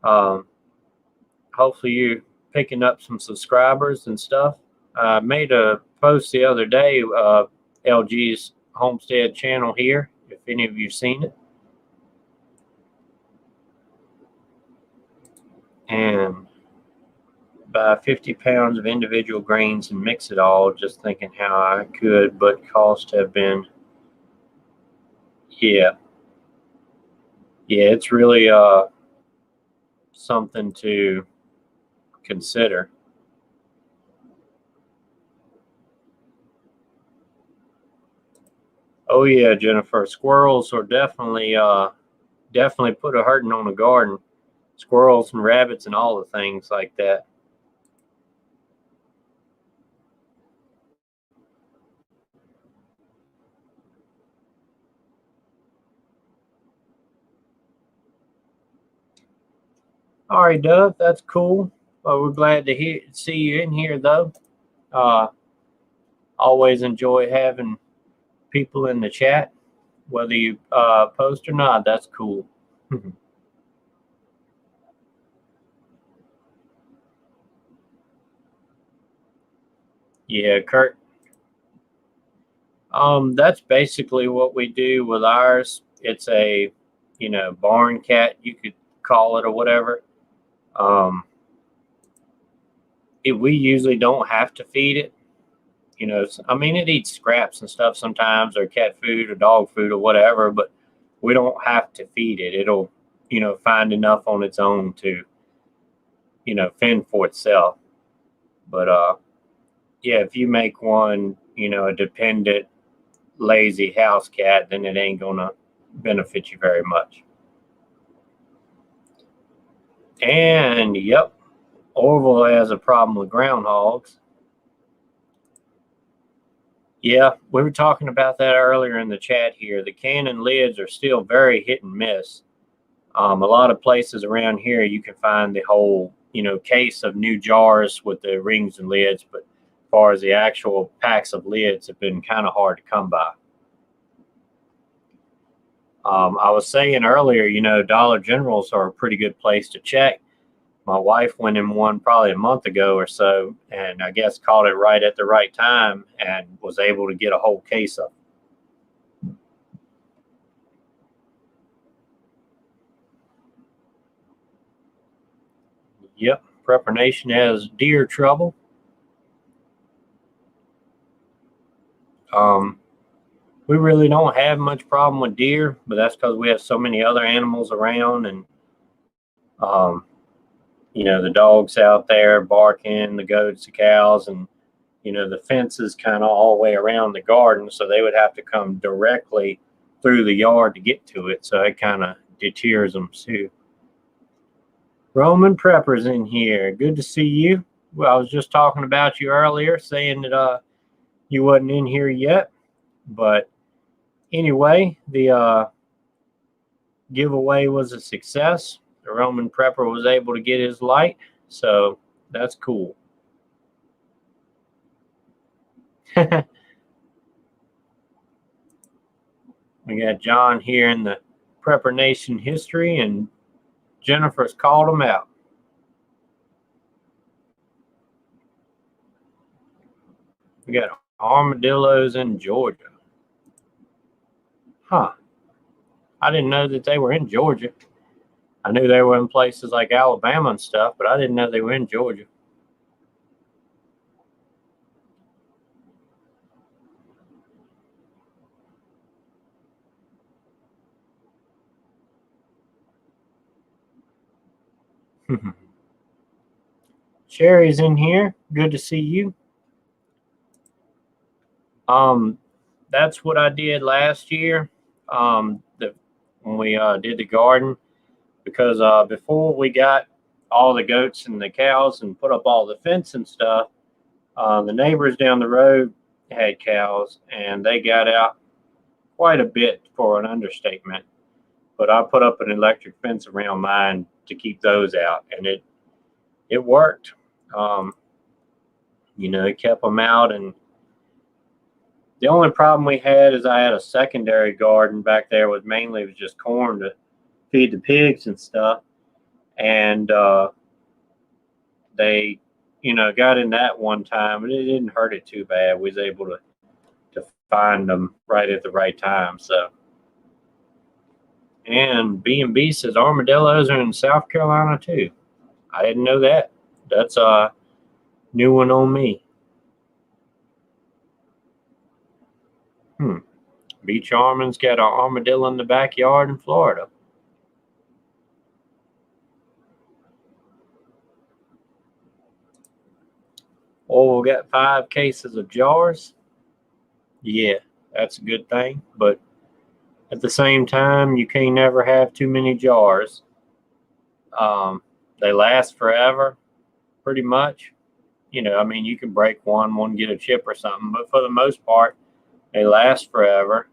hopefully you're picking up some subscribers and stuff. I made a post the other day of LG's homestead channel here, if any of you've seen it. And buy 50 pounds of individual grains and mix it all, just thinking how I could, but costs have been, yeah, it's really something to consider. Oh yeah, Jennifer, squirrels are definitely put a hurting on the garden. Squirrels and rabbits and all the things like that. All right, Doug, that's cool. We're glad to see you in here, though. Always enjoy having people in the chat, whether you post or not. That's cool. Yeah, Kurt. That's basically what we do with ours It's a, barn cat, you could call it, or whatever. We usually don't have to feed it. I mean, it eats scraps and stuff sometimes, or cat food or dog food or whatever, but we don't have to feed it. It'll, find enough on its own to, fend for itself. But yeah, if you make one, a dependent, lazy house cat, then it ain't gonna benefit you very much. And yep, Orville has a problem with groundhogs. Yeah, we were talking about that earlier in the chat here. The Canon lids are still very hit and miss. A lot of places around here you can find the whole, case of new jars with the rings and lids, but as far as the actual packs of lids have been kind of hard to come by. I was saying earlier, Dollar Generals are a pretty good place to check. My wife went in one probably a month ago or so, and I guess caught it right at the right time and was able to get a whole case of it. Yep, Prepper Nation has deer trouble. We really don't have much problem with deer, but that's because we have so many other animals around, and the dogs out there barking, the goats, the cows, and the fence is kind of all the way around the garden, so they would have to come directly through the yard to get to it, so it kind of deters them too. Roman Prepper's in here. Good to see you. Well, I was just talking about you earlier, saying that you wasn't in here yet, but anyway, the giveaway was a success. The Roman Prepper was able to get his light, so that's cool. We got John here in the Prepper Nation history, and Jennifer's called him out. We got armadillos in Georgia. Huh. I didn't know that they were in Georgia. I knew they were in places like Alabama and stuff, but I didn't know they were in Georgia. Sherry's in here. Good to see you. That's what I did last year. When we did the garden, because before we got all the goats and the cows and put up all the fence and stuff, the neighbors down the road had cows, and they got out quite a bit, for an understatement. But I put up an electric fence around mine to keep those out, and it worked. It kept them out, and the only problem we had is I had a secondary garden back there was just corn to feed the pigs and stuff. And they, got in that one time, and it didn't hurt it too bad. We was able to find them right at the right time. So, and B&B says armadillos are in South Carolina too. I didn't know that. That's a new one on me. Beach Armand's got an armadillo in the backyard in Florida. Oh, we got 5 cases of jars. Yeah, that's a good thing. But at the same time, you can't never have too many jars. They last forever, pretty much. You can break one get a chip or something, but for the most part, they last forever.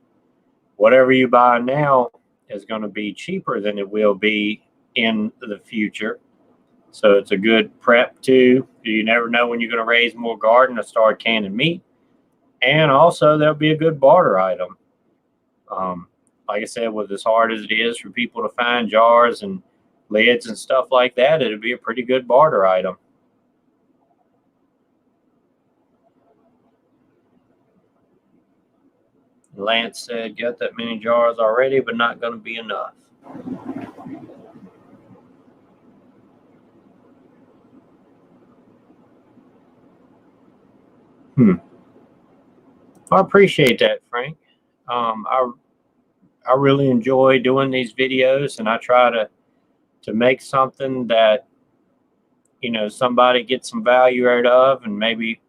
Whatever you buy now is going to be cheaper than it will be in the future. So it's a good prep too. You never know when you're going to raise more garden or start canning meat. And also there'll be a good barter item. Like I said, with as hard as it is for people to find jars and lids and stuff like that, it'll be a pretty good barter item. Lance said, got that many jars already, but not going to be enough. I appreciate that, Frank. I really enjoy doing these videos, and I try to make something that, you know, somebody gets some value out of, and maybe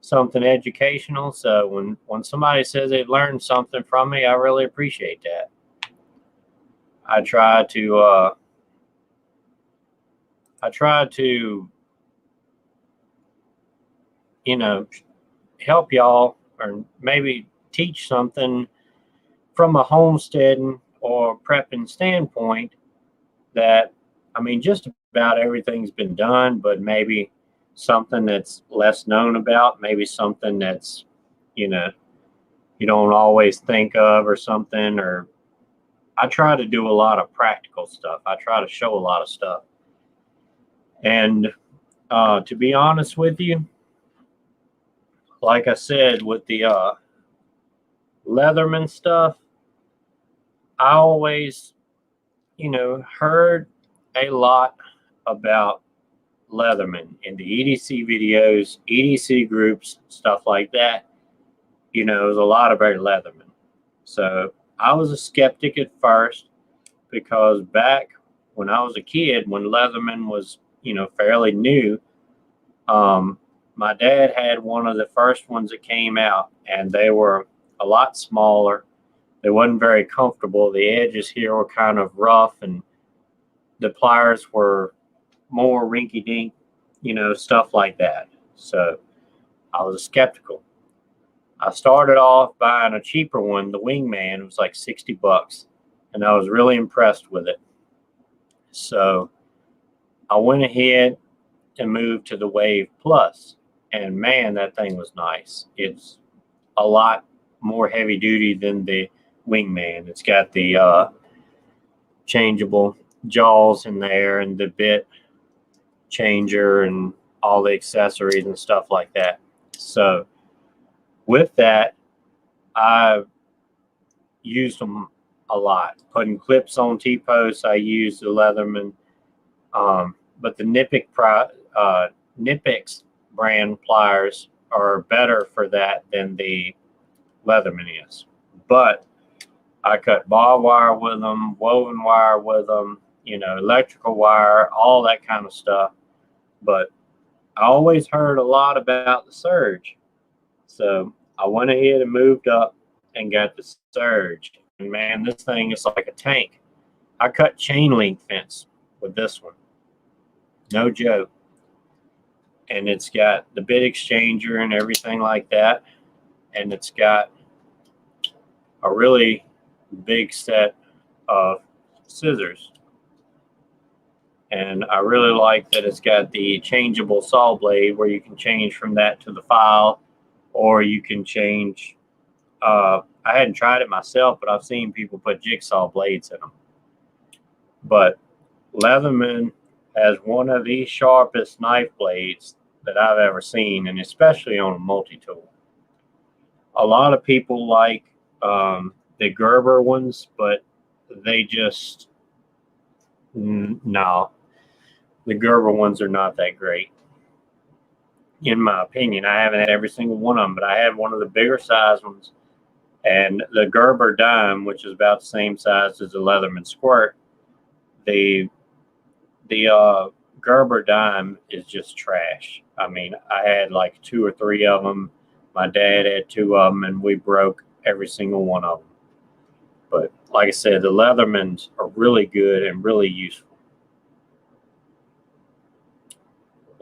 something educational. So when somebody says they've learned something from me, I really appreciate that. I try to you know, help y'all, or maybe teach something from a homesteading or prepping standpoint that, I mean, just about everything's been done, but maybe something that's less known about, maybe something that's, you know, you don't always think of, or something. Or I try to do a lot of practical stuff. I try to show a lot of stuff. And to be honest with you, like I said, with the Leatherman stuff, I always, you know, heard a lot about Leatherman in the EDC videos, EDC groups, stuff like that. You know, there's a lot about Leatherman. So I was a skeptic at first, because back when I was a kid, when Leatherman was, you know, fairly new, my dad had one of the first ones that came out, and they were a lot smaller. They wasn't very comfortable. The edges here were kind of rough, and the pliers were more rinky-dink, you know, stuff like that. So I was skeptical. I started off buying a cheaper one, the Wingman. It was like $60, and I was really impressed with it. So I went ahead and moved to the Wave Plus, and man, that thing was nice. It's a lot more heavy duty than the Wingman. It's got the changeable jaws in there, and the bit changer, and all the accessories and stuff like that. So with that, I used them a lot. Putting clips on T-posts, I used the Leatherman. But the Nipix brand pliers are better for that than the Leatherman is. But I cut barbed wire with them, woven wire with them, you know, electrical wire, all that kind of stuff. But I always heard a lot about the Surge. So I went ahead and moved up and got the Surge. And man, this thing is like a tank. I cut chain link fence with this one. No joke. And it's got the bit exchanger and everything like that. And it's got a really big set of scissors. And I really like that it's got the changeable saw blade, where you can change from that to the file, or you can change. I hadn't tried it myself, but I've seen people put jigsaw blades in them. But Leatherman has one of the sharpest knife blades that I've ever seen, and especially on a multi-tool. A lot of people like the Gerber ones, but they just, no, the Gerber ones are not that great, in my opinion. I haven't had every single one of them, but I had one of the bigger size ones, and the Gerber dime, which is about the same size as the Leatherman squirt. The Gerber dime is just trash. I mean, I had like 2 or 3 of them. My dad had 2 of them, and we broke every single one of them. But like I said, the Leathermans are really good and really useful.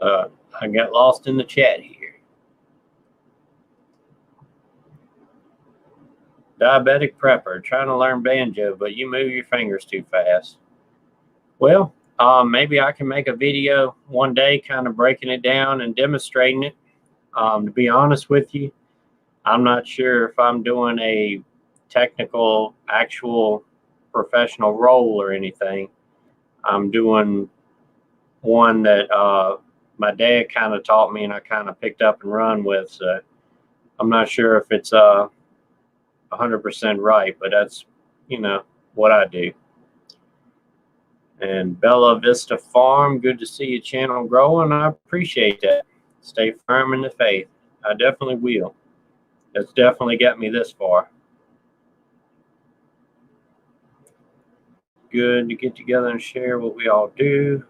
I got lost in the chat here. Diabetic prepper, trying to learn banjo, but you move your fingers too fast. Well, maybe I can make a video one day kind of breaking it down and demonstrating it. To be honest with you, I'm not sure if I'm doing a technical, actual professional role or anything. I'm doing one that my dad kind of taught me, and I kind of picked up and run with. So I'm not sure if it's 100% right, but that's, what I do. And Bella Vista Farm, good to see your channel growing. I appreciate that. Stay firm in the faith. I definitely will. It's definitely got me this far. Good to get together and share what we all do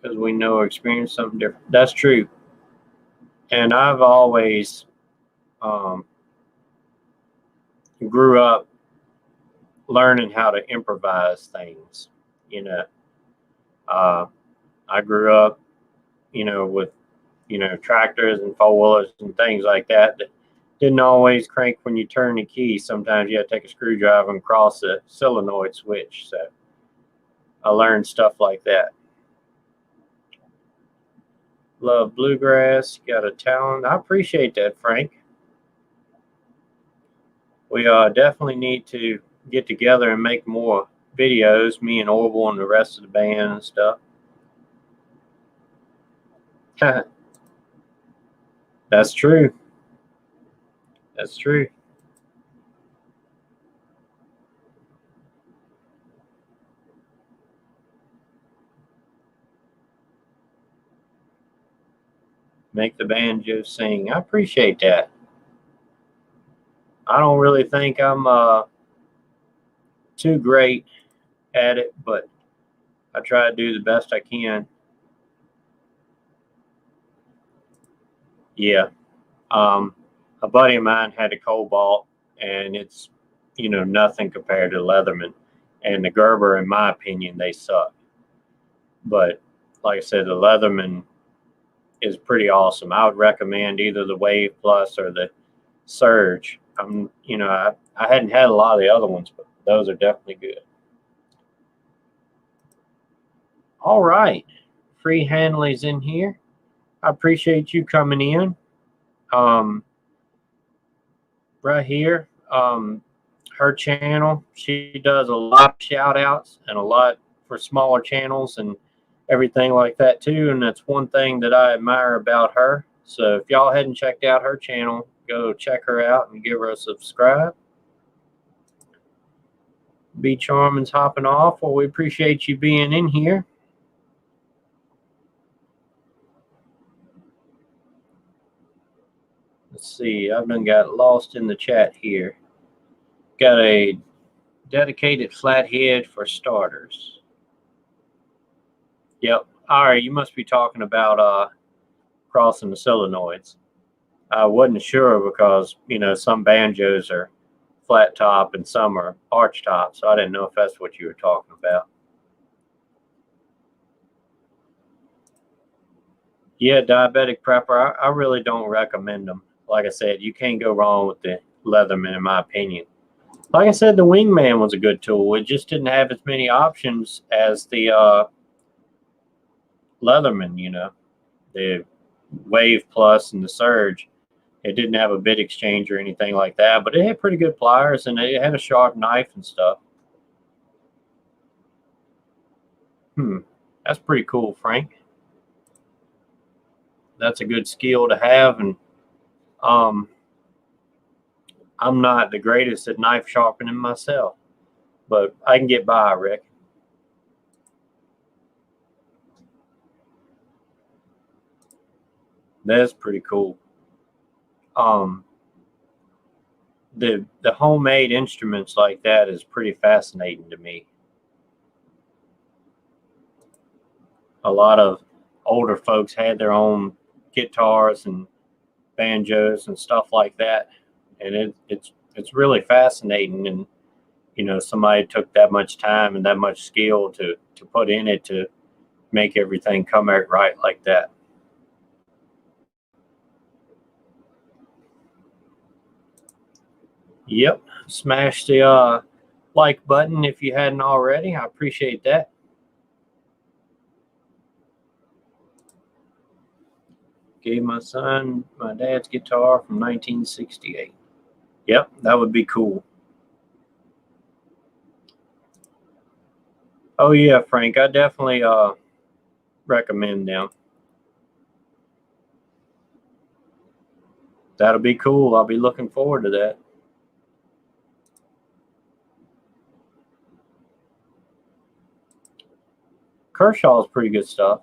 because we know or experience something different. That's true. And I've always grew up learning how to improvise things. I grew up, with, tractors and four-wheelers and things like that didn't always crank when you turn the key. Sometimes you had to take a screwdriver and cross the solenoid switch. So I learned stuff like that. Love bluegrass. Got a talent. I appreciate that, Frank. We definitely need to get together and make more videos, me and Orville and the rest of the band and stuff. That's true. That's true. Make the banjo sing. I appreciate that. I don't really think I'm too great at it, but I try to do the best I can. Yeah. A buddy of mine had a Cobalt, and it's, nothing compared to Leatherman. And the Gerber, in my opinion, they suck. But like I said, the Leatherman is pretty awesome. I would recommend either the Wave Plus or the Surge. I hadn't had a lot of the other ones, but those are definitely good. All right. Free Hanley's in here. I appreciate you coming in. Right here, her channel, she does a lot of shout outs and a lot for smaller channels and everything like that too. And that's one thing that I admire about her. So if y'all hadn't checked out her channel, go check her out and give her a subscribe. B Charmin's hopping off. Well, we appreciate you being in here. Let's see, I've done got lost in the chat here. Got a dedicated flathead for starters. Yep. All right, you must be talking about crossing the solenoids. I wasn't sure because, some banjos are flat top and some are arch top, so I didn't know if that's what you were talking about. Yeah, diabetic prepper, I really don't recommend them. Like I said, you can't go wrong with the Leatherman, in my opinion. Like I said, the Wingman was a good tool. It just didn't have as many options as the Leatherman, the Wave Plus and the Surge. It didn't have a bit exchange or anything like that, but it had pretty good pliers and it had a sharp knife and stuff. That's pretty cool, Frank. That's a good skill to have, and I'm not the greatest at knife sharpening myself, but I can get by, Rick. That's pretty cool. The homemade instruments like that is pretty fascinating to me. A lot of older folks had their own guitars and banjos and stuff like that, and it's really fascinating. And somebody took that much time and that much skill to put in it to make everything come out right like that. Yep. Smash the like button if you hadn't already. I appreciate that. Gave my son my dad's guitar from 1968. Yep, that would be cool. Oh yeah, Frank, I definitely recommend them. That'll be cool. I'll be looking forward to that. Kershaw's pretty good stuff.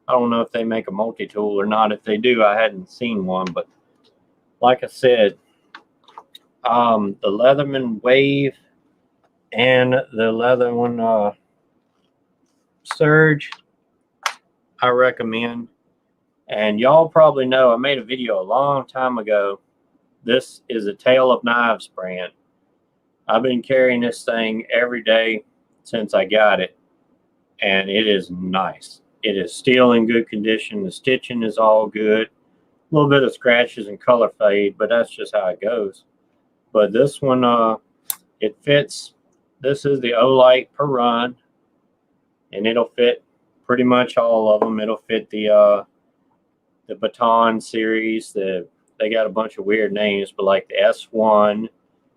I don't know if they make a multi-tool or not. If they do, I hadn't seen one, but like I said, the Leatherman Wave and the Leatherman Surge, I recommend. And y'all probably know, I made a video a long time ago. This is a Tale of Knives brand. I've been carrying this thing every day since I got it, and it is nice. It is still in good condition. The stitching is all good. A little bit of scratches and color fade, but that's just how it goes. But this one, it fits. This is the Olight per run, and it'll fit pretty much all of them. It'll fit the Baton series. They got a bunch of weird names, but like the S1,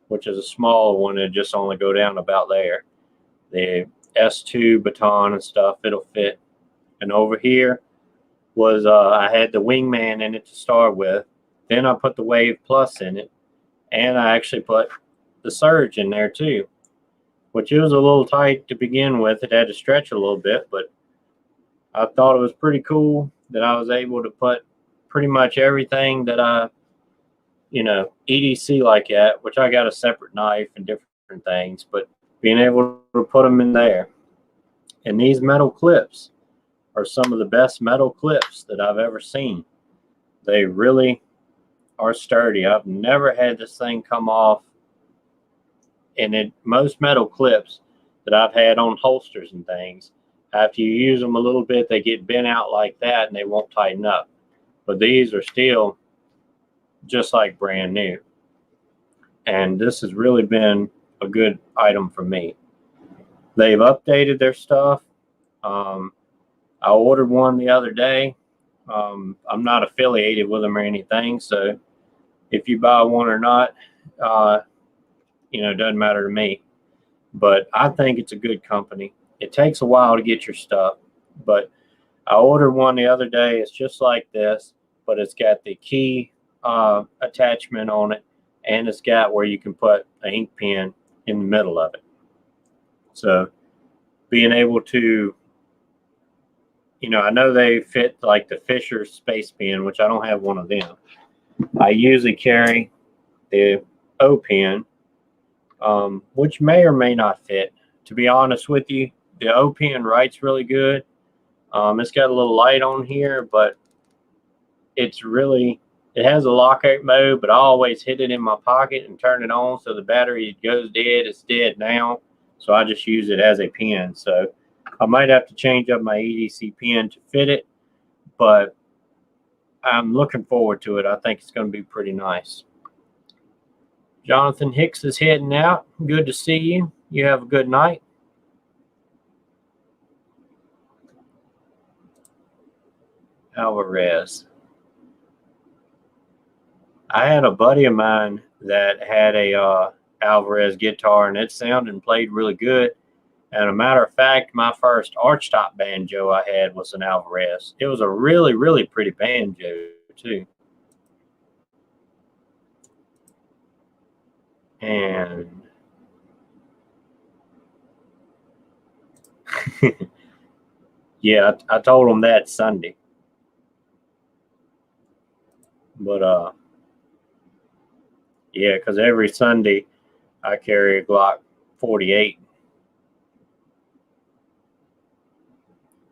which is a smaller one, it just only go down about there. The S2 Baton and stuff, it'll fit. And over here was I had the Wingman in it to start with. Then I put the Wave Plus in it, and I actually put the Surge in there too, which it was a little tight to begin with. It had to stretch a little bit, but I thought it was pretty cool that I was able to put pretty much everything that I, EDC like that, which I got a separate knife and different things, but being able to put them in there. And these metal clips are some of the best metal clips that I've ever seen. They really are sturdy. I've never had this thing come off. And most metal clips that I've had on holsters and things, after you use them a little bit, they get bent out like that and they won't tighten up. But these are still just like brand new. And this has really been a good item for me. They've updated their stuff. I ordered one the other day. I'm not affiliated with them or anything, so if you buy one or not, it doesn't matter to me. But I think it's a good company. It takes a while to get your stuff, but I ordered one the other day. It's just like this, but it's got the key attachment on it, and it's got where you can put an ink pen in the middle of it. So being able to, I know they fit like the Fisher Space Pen, which I don't have one of them. I usually carry the O Pen, which may or may not fit. To be honest with you, the O Pen writes really good. It's got a little light on here, but it has a lockout mode, but I always hit it in my pocket and turn it on so the battery goes dead. It's dead now, so I just use it as a pen. So I might have to change up my EDC pen to fit it, but I'm looking forward to it. I think it's going to be pretty nice. Jonathan Hicks is heading out. Good to see you. You have a good night. Alvarez. I had a buddy of mine that had a Alvarez guitar, and it sounded and played really good. And a matter of fact, my first archtop banjo I had was an Alvarez. It was a really, really pretty banjo too. And yeah, I told him that Sunday. But yeah, because every Sunday I carry a Glock 48.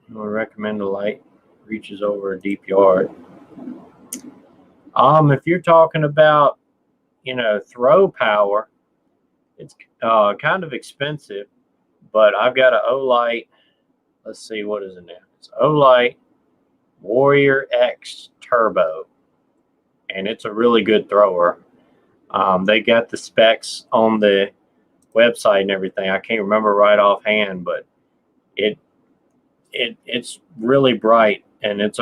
I recommend a light reaches over a deep yard. If you're talking about, throw power, it's kind of expensive, but I've got an Olight. Let's see, what is it now? It's Olight Warrior X Turbo, and it's a really good thrower. They got the specs on the website and everything. I can't remember right offhand, but it's really bright, and it's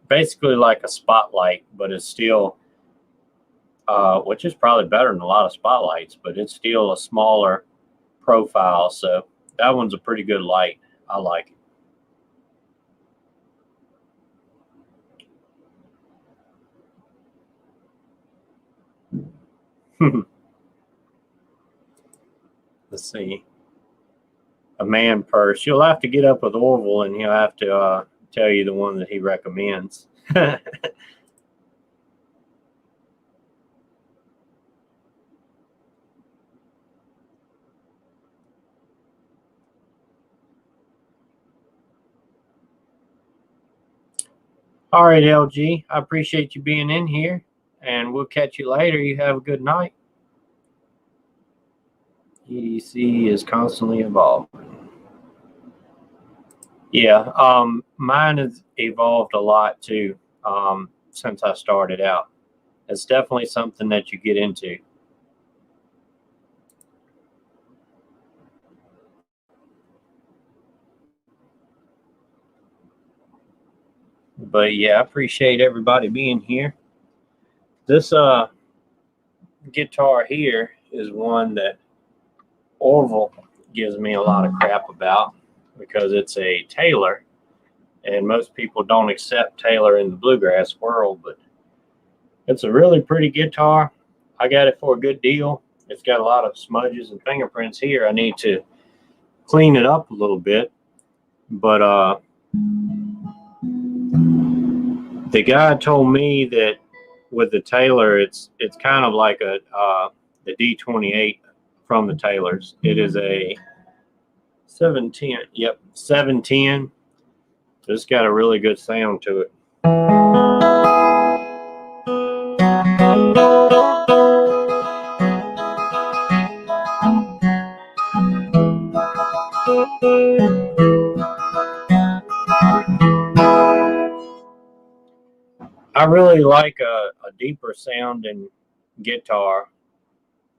basically like a spotlight, but it's still which is probably better than a lot of spotlights, but it's still a smaller profile. So that one's a pretty good light. I like it. Let's see. a man purse. You'll have to get up with Orville, and he'll have to tell you the one that he recommends. All right, LG, I appreciate you being in here, and we'll catch you later. You have a good night. EDC is constantly evolving. Yeah, mine has evolved a lot too since I started out. It's definitely something that you get into. But yeah, I appreciate everybody being here. This guitar here is one that Orville gives me a lot of crap about because it's a Taylor, and most people don't accept Taylor in the bluegrass world, but it's a really pretty guitar. I got it for a good deal. It's got a lot of smudges and fingerprints here. I need to clean it up a little bit, but the guy told me that with the Taylor, it's kind of like the D28 from the Taylors. It is a 710. Yep, 710. It's got a really good sound to it. I really like a deeper sounding guitar,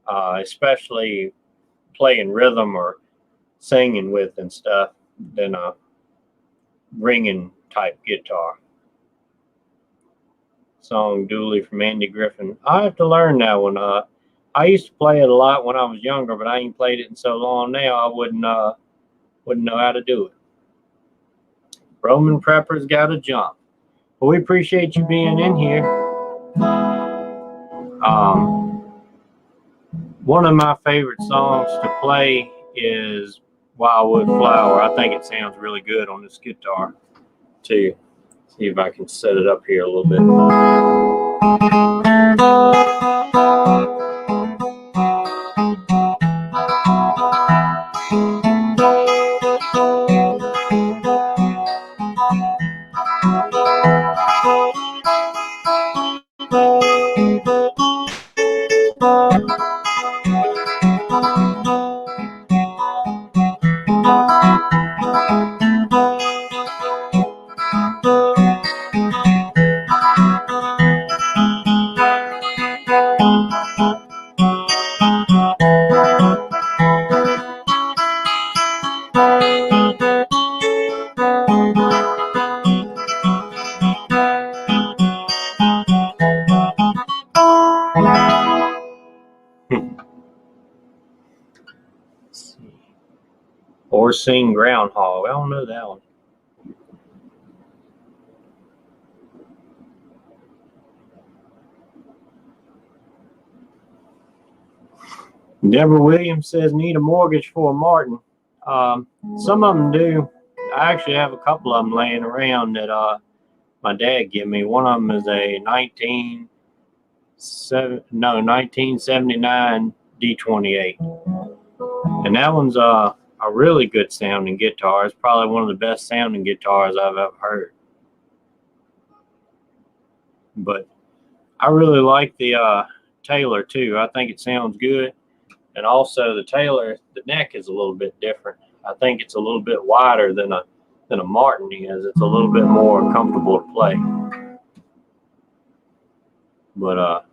especially playing rhythm or singing with and stuff, than a ringing type guitar. Song Dooley from Andy Griffin. I have to learn that one. I used to play it a lot when I was younger, but I ain't played it in so long now I wouldn't know how to do it. Roman Prepper's got a jump. Well, we appreciate you being in here. One of my favorite songs to play is Wildwood Flower. I think it sounds really good on this guitar too. See if I can set it up here a little bit. Or sing Groundhog. I don't know that one. Deborah Williams says, need a mortgage for a Martin. Some of them do. I actually have a couple of them laying around that my dad gave me. One of them is a 1979 D28. And that one's a really good sounding guitar. It's probably one of the best sounding guitars I've ever heard. But I really like the Taylor too. I think it sounds good. And also the Taylor, the neck is a little bit different. I think it's a little bit wider than a Martin is. It's a little bit more comfortable to play. But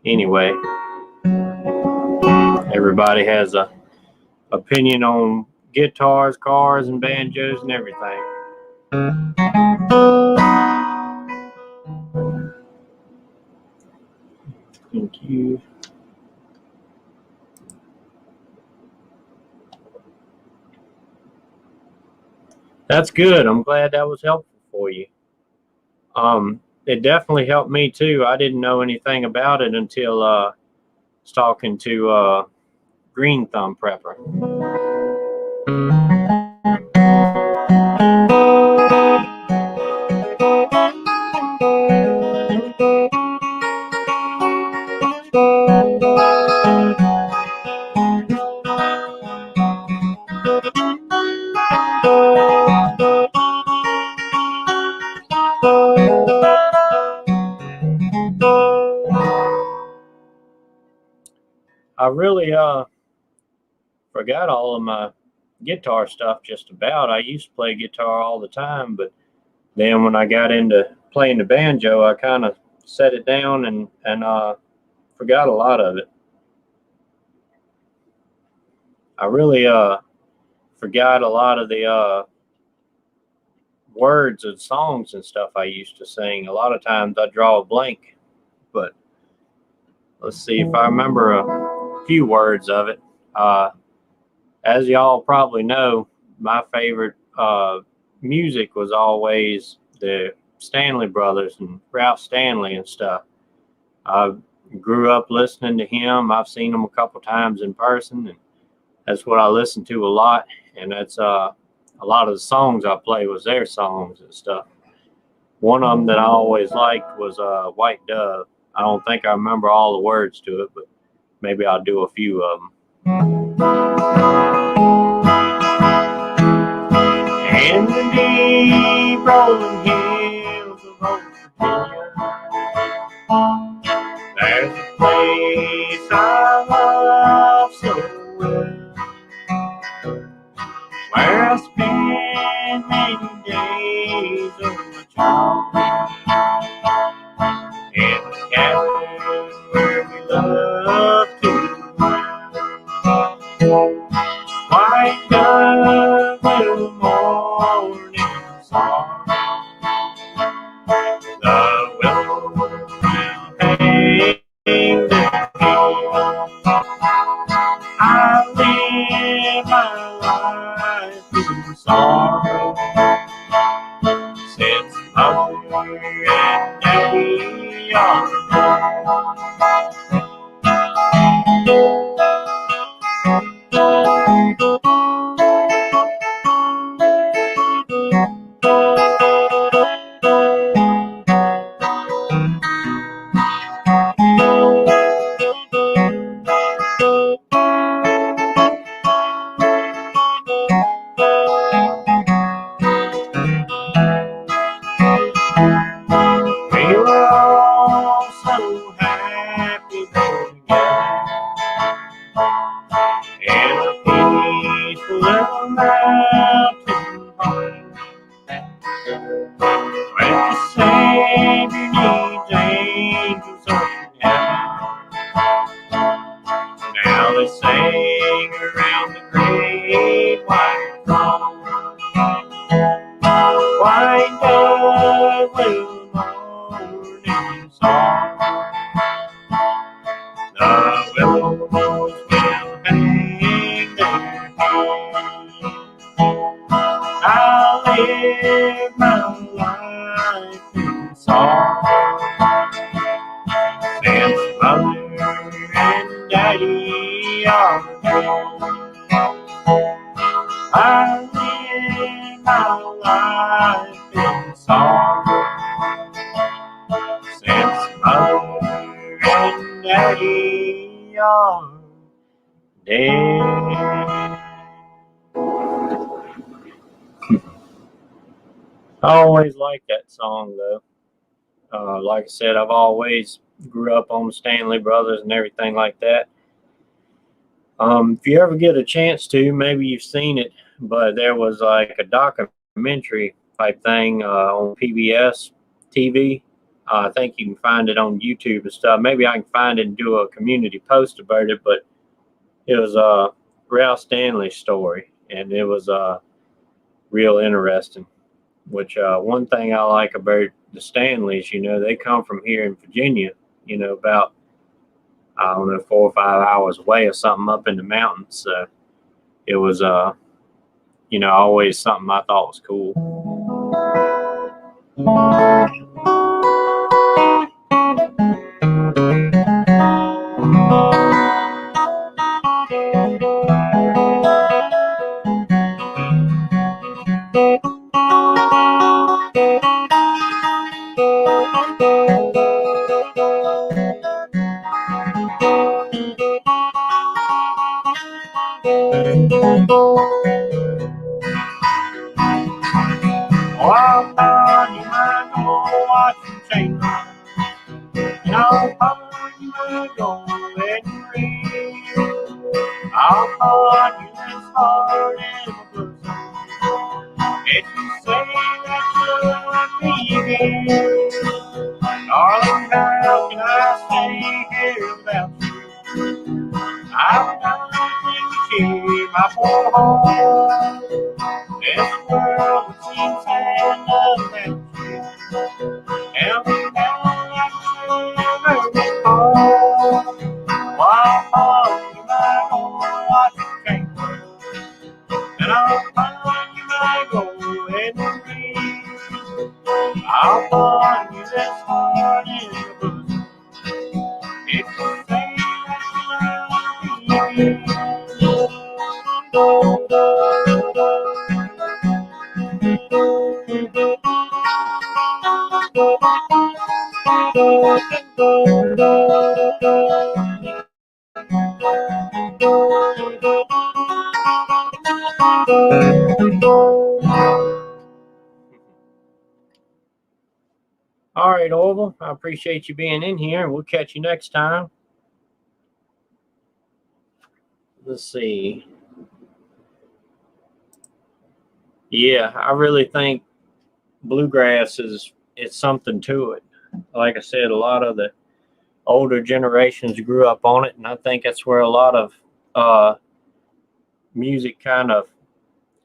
anyway, everybody has a opinion on guitars, cars, and banjos and everything. Thank you. That's good. I'm glad that was helpful for you. It definitely helped me too. I didn't know anything about it until I was talking to Green Thumb Prepper. I really forgot all of my guitar stuff just about. I used to play guitar all the time, but then when I got into playing the banjo, I kind of set it down and forgot a lot of it. I really forgot a lot of the words of songs and stuff I used to sing. A lot of times I draw a blank, but let's see if I remember a few words of it. As y'all probably know, my favorite music was always the Stanley Brothers and Ralph Stanley and stuff. I grew up listening to him. I've seen him a couple times in person, and that's what I listened to a lot. And that's a lot of the songs I play was their songs and stuff. One of them that I always liked was White Dove. I don't think I remember all the words to it, but maybe I'll do a few of them. In the deep rolling hills of old Virginia, there's a place I love so well, where I spend many days of my childhood, in the cabin where we love to dwell. White dove, little morning song, the willow will hang there. I live my life in sorrow, since mother and daddy are we were all so happy together in a peaceful little mountain home, where the Savior needs angels up in heaven. Now they sing around the great white throne. White dove, little morning song, the willows will hang their head. I'll live my life in song, since mother and daddy are dead. I live my life in song, since mother and daddy are dead. I always liked that song though. Like I said, I've always grew up on the Stanley Brothers and everything like that. If you ever get a chance to, maybe you've seen it, but there was like a documentary type thing on PBS TV. I think you can find it on YouTube and stuff. Maybe I can find it and do a community post about it, but it was a Ralph Stanley story, and it was real interesting. Which one thing I like about the Stanleys, they come from here in Virginia, about, I don't know, 4 or 5 hours away or something up in the mountains. So it was, always something I thought was cool. Well, Bonnie, I go watching chain, and I'll find you go and read I'll find you this heart in my bosom. If you say that you love me again, darling, how can I stay here without you? I've got nothing to cheer my poor heart. This world would seem sad without you. Tell me how I can ever get home. Why follow you back on what you can't do? And I'll find you back going to me. I'll find you this heart in the bosom. If you say that you love me again. All right, Orville, I appreciate you being in here. We'll catch you next time. Let's see. Yeah, I really think bluegrass it's something to it. Like I said, a lot of the older generations grew up on it, and I think that's where a lot of music kind of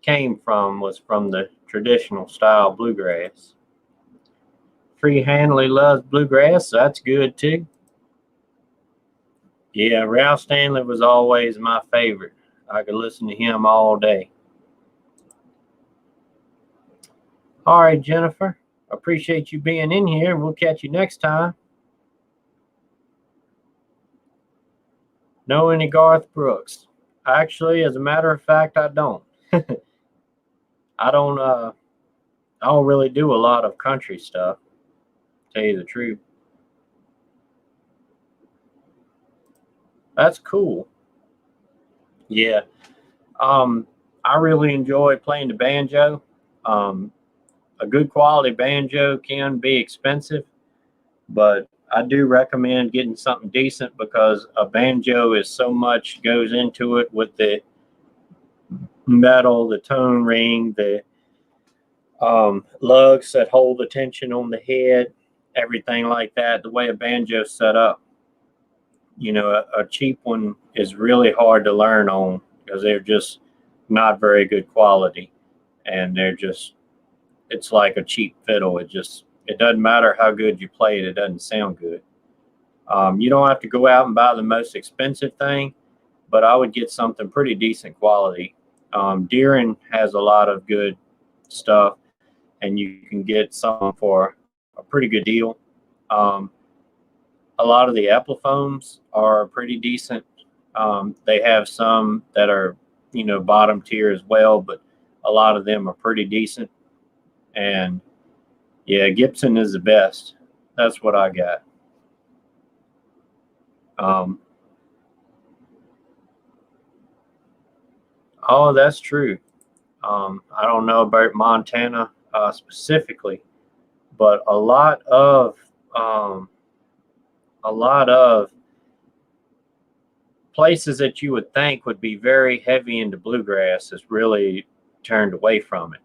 came from, was from the traditional style bluegrass. Free Hanley loves bluegrass, so that's good too. Yeah, Ralph Stanley was always my favorite. I could listen to him all day. All right, Jennifer, appreciate you being in here. We'll catch you next time. Know any Garth Brooks? Actually, as a matter of fact, I don't. I don't really do a lot of country stuff, to tell you the truth. That's cool. Yeah. I really enjoy playing the banjo. A good quality banjo can be expensive, but I do recommend getting something decent, because a banjo is so much goes into it, with the metal, the tone ring, the lugs that hold the tension on the head, everything like that. The way a banjo's set up, you know, a cheap one is really hard to learn on, because they're just not very good quality, and it's like a cheap fiddle. It doesn't matter how good you play it, it doesn't sound good. You don't have to go out and buy the most expensive thing, but I would get something pretty decent quality. Deeren has a lot of good stuff, and you can get some for a pretty good deal. A lot of the Epiphones are pretty decent. They have some that are, bottom tier as well, but a lot of them are pretty decent. And yeah, Gibson is the best. That's what I got. Oh, that's true. I don't know about Montana specifically, but a lot of places that you would think would be very heavy into bluegrass has really turned away from it.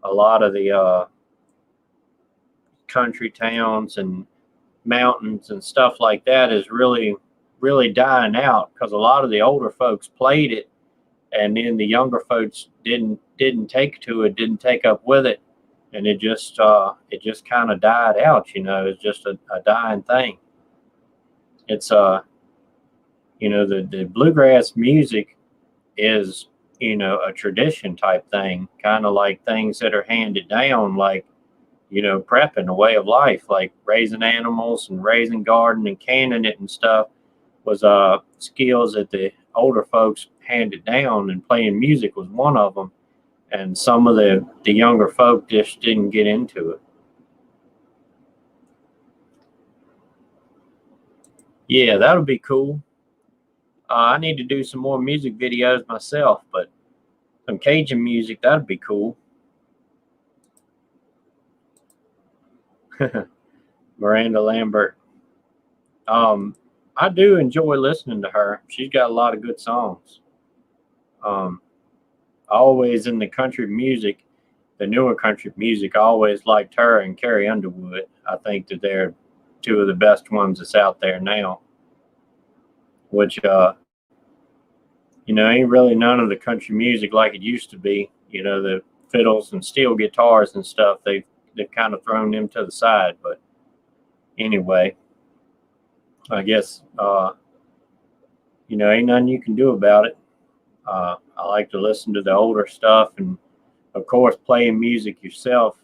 A lot of the country towns and mountains and stuff like that is really, really dying out, because a lot of the older folks played it, and then the younger folks didn't take to it, didn't take up with it, and it just kind of died out. It's just a dying thing. It's the bluegrass music is a tradition type thing, kind of like things that are handed down, like prepping, a way of life, like raising animals and raising garden and canning it and stuff, was skills that the older folks handed down, and playing music was one of them. And some of the younger folk just didn't get into it. Yeah, that would be cool. I need to do some more music videos myself, but some Cajun music, that'd be cool. Miranda Lambert. I do enjoy listening to her. She's got a lot of good songs. Always in the country music, the newer country music, I always liked her and Carrie Underwood. I think that they're two of the best ones that's out there now, which, ain't really none of the country music like it used to be. The fiddles and steel guitars and stuff, they've kind of thrown them to the side. But anyway, I guess, ain't nothing you can do about it. I like to listen to the older stuff, and of course playing music yourself,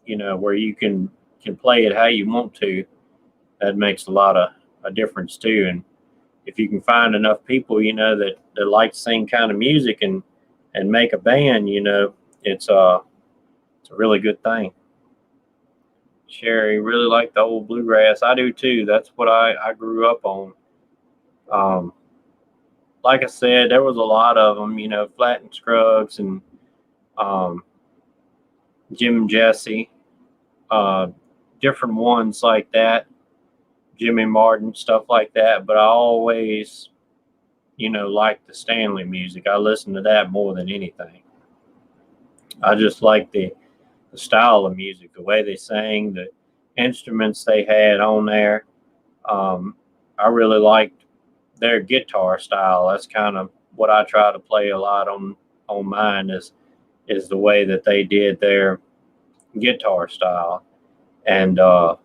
where you can play it how you want to. That makes a lot of a difference too. And if you can find enough people, that like the same kind of music and make a band, it's a really good thing. Sherry really liked the old bluegrass. I do too. That's what I grew up on. Like I said, there was a lot of them, Flat and Scruggs and Jim and Jesse, different ones like that, Jimmy Martin, stuff like that. But I always, liked the Stanley music. I listened to that more than anything. I just like the style of music, the way they sang, the instruments they had on there. I really liked their guitar style. That's kind of what I try to play a lot on mine is the way that they did their guitar style. And the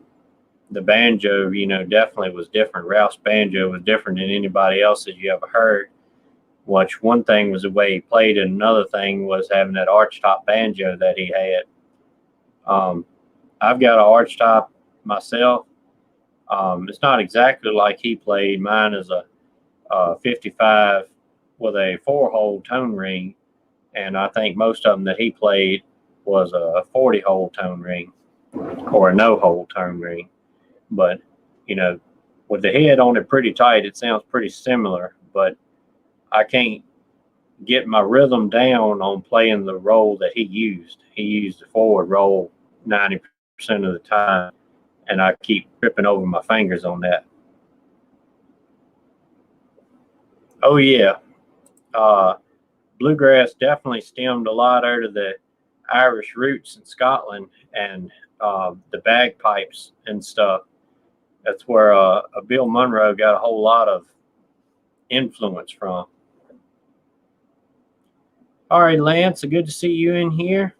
banjo, definitely was different. Ralph's banjo was different than anybody else that you ever heard. Which one thing was the way he played it, another thing was having that archtop banjo that he had. I've got an archtop myself. It's not exactly like he played. Mine is a 55 with a 4-hole tone ring, and I think most of them that he played was a 40-hole tone ring or a no-hole tone ring. But with the head on it pretty tight, it sounds pretty similar. But I can't get my rhythm down on playing the roll that he used. He used the forward roll 90% of the time, and I keep tripping over my fingers on that. Oh yeah, bluegrass definitely stemmed a lot out of the Irish roots in Scotland and the bagpipes and stuff. That's where Bill Monroe got a whole lot of influence from. All right, Lance, good to see you in here.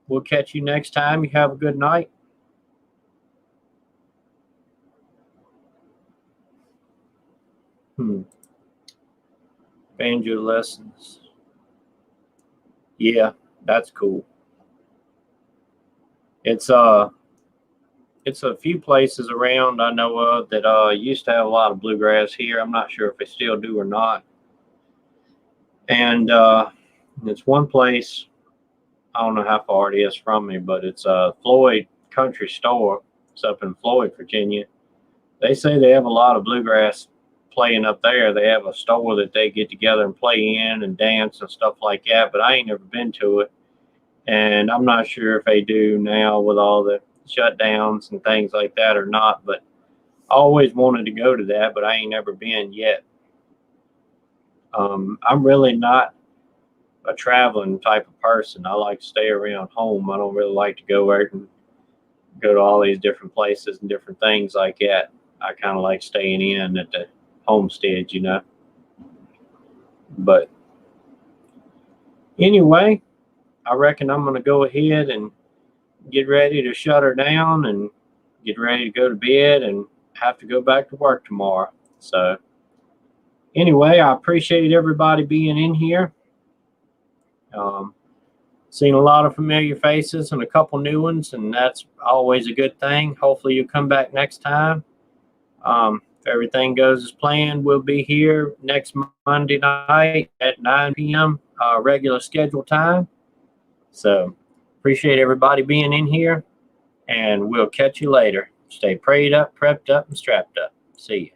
We'll catch you next time. You have a good night. Banjo lessons. Yeah, that's cool. It's a few places around I know of that used to have a lot of bluegrass here. I'm not sure if they still do or not. And it's one place, I don't know how far it is from me, but it's a Floyd Country Store. It's up in Floyd, Virginia. They say they have a lot of bluegrass playing up there. They have a store that they get together and play in and dance and stuff like that, but I ain't never been to it. And I'm not sure if they do now with all the shutdowns and things like that or not, but I always wanted to go to that, but I ain't never been yet. I'm really not a traveling type of person. I like to stay around home. I don't really like to go out and go to all these different places and different things like that. I kind of like staying in at the homestead, But anyway, I reckon I'm going to go ahead and get ready to shut her down and get ready to go to bed and have to go back to work tomorrow. So anyway, I appreciate everybody being in here. Seen a lot of familiar faces and a couple new ones, and that's always a good thing. Hopefully you'll come back next time. If everything goes as planned, we'll be here next Monday night at 9 p.m. Regular schedule time. So appreciate everybody being in here, and we'll catch you later. Stay prayed up, prepped up, and strapped up. See you.